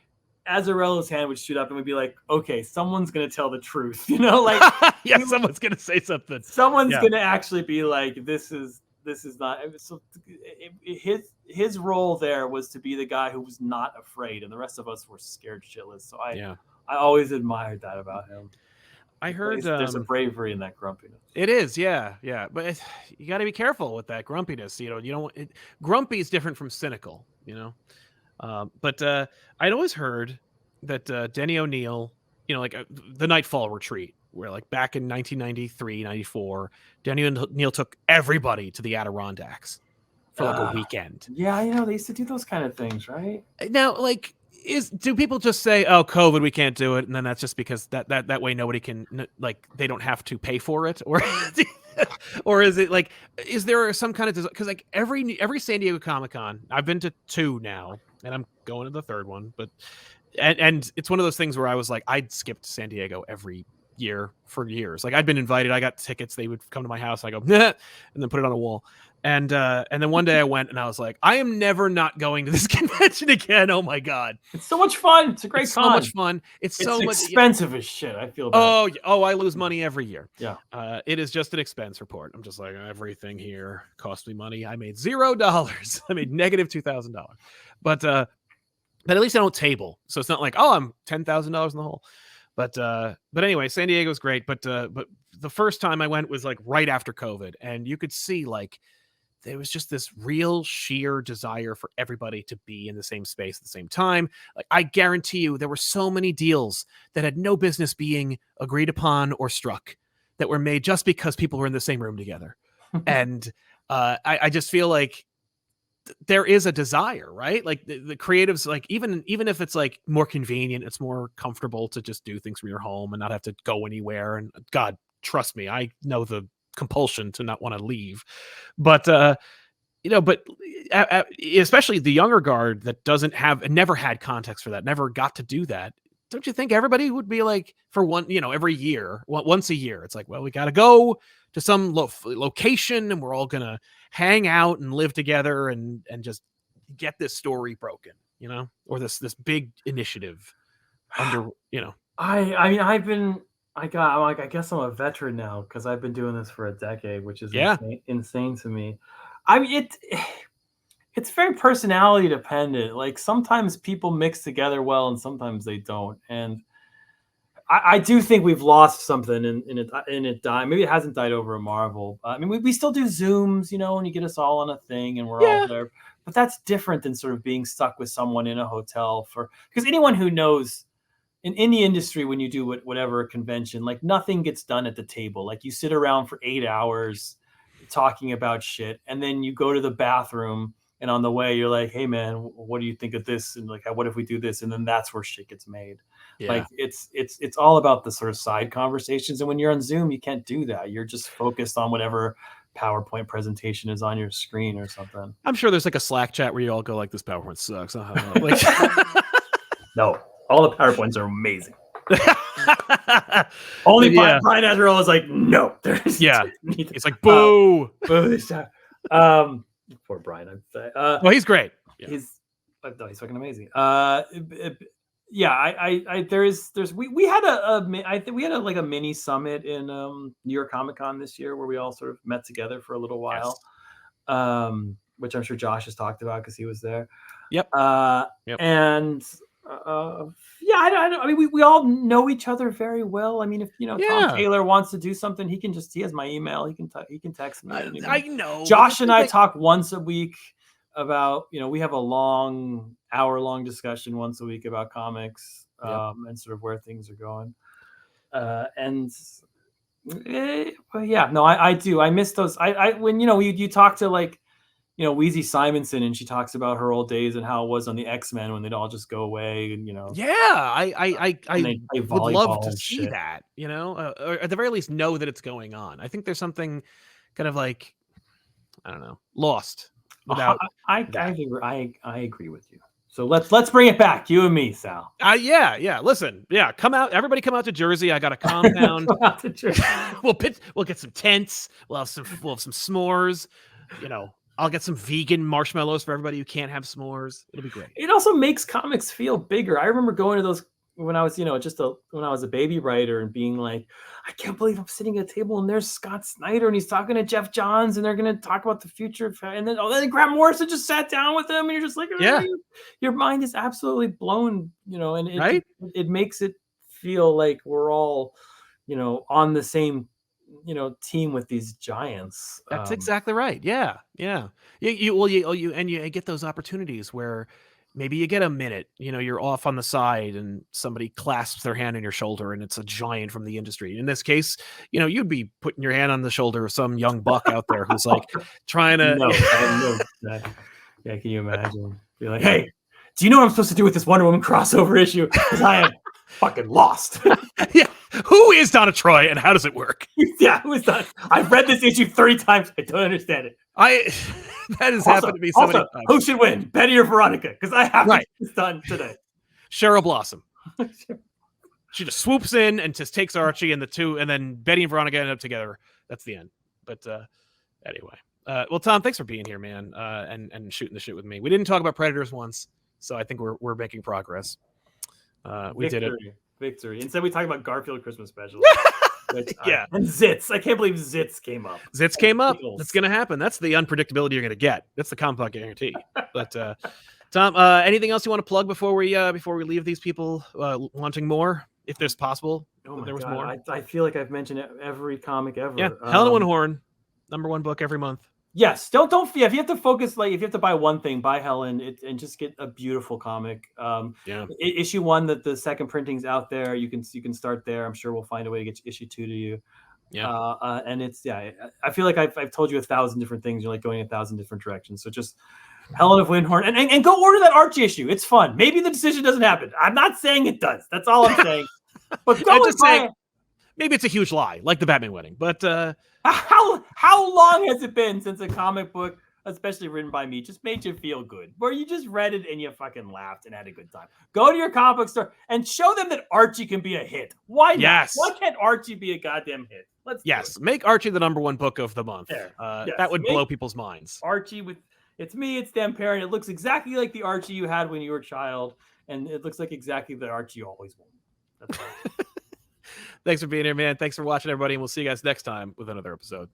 Azzarello's hand would shoot up and we'd be like, okay, someone's going to tell the truth. Like someone's going to say something. Someone's going to actually be like, this is not. So his role there was to be the guy who was not afraid, and the rest of us were scared shitless. So I always admired that about him. I heard there's a bravery in that grumpiness. It is, yeah, but you got to be careful with that grumpiness. You don't. Grumpy is different from cynical. But I'd always heard that Denny O'Neil, like the Nightfall retreat, where like back in 1993, 94, Denny O'Neil took everybody to the Adirondacks for like a weekend. Yeah, they used to do those kind of things, right? Now, like, do people just say, "Oh, COVID, we can't do it," and then that's just because that way nobody can, like, they don't have to pay for it, or or is it like, is there some kind of, because like every San Diego Comic-Con, I've been to 2 now, and I'm going to the 3rd one, but and it's one of those things where I was like, I'd skipped San Diego every year for years. Like I'd been invited, I got tickets, they would come to my house, I go, nah, and then put it on a wall. And then one day I went and I was like, I am never not going to this convention again. Oh my God. It's so much fun. It's a great con. So much fun. It's so much expensive as shit. I feel bad. Oh, I lose money every year. Yeah. It is just an expense report. I'm just like, everything here cost me money. I made $0. I made negative $2,000. But at least I don't table. So it's not like, oh, I'm $10,000 in the hole. But anyway, San Diego's great. But the first time I went was like right after COVID, and you could see like there was just this real sheer desire for everybody to be in the same space at the same time. Like I guarantee you there were so many deals that had no business being agreed upon or struck that were made just because people were in the same room together. And I just feel like there is a desire, right? Like the creatives, like even if it's like more convenient, it's more comfortable to just do things from your home and not have to go anywhere. And God, trust me, I know the compulsion to not want to leave, but especially the younger guard that never had context for that, never got to do that. Don't you think everybody would be like, for one, every year, once a year, it's like, well, we got to go to some location and we're all gonna hang out and live together and just get this story broken, or this big initiative under, I guess I'm a veteran now because I've been doing this for a decade, which is insane to me. I mean, it's very personality dependent. Like sometimes people mix together well and sometimes they don't. And I do think we've lost something in it dying. Maybe it hasn't died over a Marvel. I mean, we still do Zooms, and you get us all on a thing and we're all there. But that's different than sort of being stuck with someone in a hotel because anyone who knows in the industry, when you do whatever convention, like nothing gets done at the table. Like you sit around for 8 hours talking about shit, and then you go to the bathroom, and on the way you're like, "Hey man, what do you think of this?" And like, "What if we do this?" And then that's where shit gets made. Yeah. Like it's all about the sort of side conversations. And when you're on Zoom, you can't do that. You're just focused on whatever PowerPoint presentation is on your screen or something. I'm sure there's like a Slack chat where you all go like, "This PowerPoint sucks." Like, no. All the PowerPoints are amazing. Only Brian Azarello is like, no. It's like, boo. Boo this time. Poor Brian. I'd say. Well, he's great. Yeah. He's fucking amazing. We had a mini summit in New York Comic Con this year where we all sort of met together for a little while. Yes. Which I'm sure Josh has talked about because he was there. Yep. And I mean, we all know each other very well. I mean, if Tom Taylor wants to do something, he has my email. He can text me. I know. Josh and I talk once a week about, we have a hour-long discussion once a week about comics. and sort of where things are going. But yeah, no, I do. I miss those. I when you talk to like Wheezy Simonson, and she talks about her old days and how it was on the X-Men when they'd all just go away and Yeah, I and they play would love volleyball to and see shit. that, or at the very least know that it's going on. I think there's something kind of like, I don't know, lost without I that. agree with you. So let's bring it back, you and me, Sal. Yeah. Listen, come out. Everybody come out to Jersey. I got a compound. Come out to Jersey. We'll get some tents. We'll have some s'mores. I'll get some vegan marshmallows for everybody who can't have s'mores. It'll be great. It also makes comics feel bigger. I remember going to those when I was, when I was a baby writer and being like, I can't believe I'm sitting at a table and there's Scott Snyder and he's talking to Jeff Johns and they're going to talk about the future. And then Grant Morrison just sat down with them and you're just like, your mind is absolutely blown, and it makes it feel like we're all, on the same, team with these giants. That's exactly right. Yeah. You get those opportunities where maybe you get a minute, you're off on the side and somebody clasps their hand on your shoulder and it's a giant from the industry. In this case, you'd be putting your hand on the shoulder of some young buck out there who's like trying to. Yeah, can you imagine? Be like, hey, do you know what I'm supposed to do with this Wonder Woman crossover issue? Because I am fucking lost. Yeah. Who is Donna Troy and how does it work? Yeah, who is that? I've read this issue 3 times. I don't understand it. That has happened to me so many times. Who should win, Betty or Veronica? Because I have this done today. Cheryl Blossom. She just swoops in and just takes Archie and the two, and then Betty and Veronica end up together. That's the end. But anyway. Well, Tom, thanks for being here, man, and shooting the shit with me. We didn't talk about Predators once, so I think we're making progress. We did it. Victory. Instead, we talked about Garfield Christmas special. And Zits. I can't believe Zits came up. Zits came up. That's going to happen. That's the unpredictability you're going to get. That's the ComicPop guarantee. But Tom, anything else you want to plug before we leave these people wanting more, if there's possible? There was more. I feel like I've mentioned every comic ever. Yeah, Helen Horn, #1 book every month. Yes, don't. If you have to focus, like if you have to buy one thing, buy Helen and just get a beautiful comic. Issue 1, that the second printing's out there. You can start there. I'm sure we'll find a way to get issue 2 to you. Yeah. And it's I feel like I've told you 1,000 different things. You're like going 1,000 different directions. So just Helen of Windhorn and go order that Archie issue. It's fun. Maybe the decision doesn't happen. I'm not saying it does. That's all I'm saying. But go and buy it. Maybe it's a huge lie, like the Batman wedding. But how long has it been since a comic book, especially written by me, just made you feel good? Where you just read it and you fucking laughed and had a good time. Go to your comic book store and show them that Archie can be a hit. Why not? Yes. Why can't Archie be a goddamn hit? Make Archie the #1 book of the month. That would blow people's minds. Archie with it's me, it's Dan Perrin. It looks exactly like the Archie you had when you were a child, and it looks like exactly the Archie you always wanted. That's all. Thanks for being here, man. Thanks for watching, everybody, and we'll see you guys next time with another episode.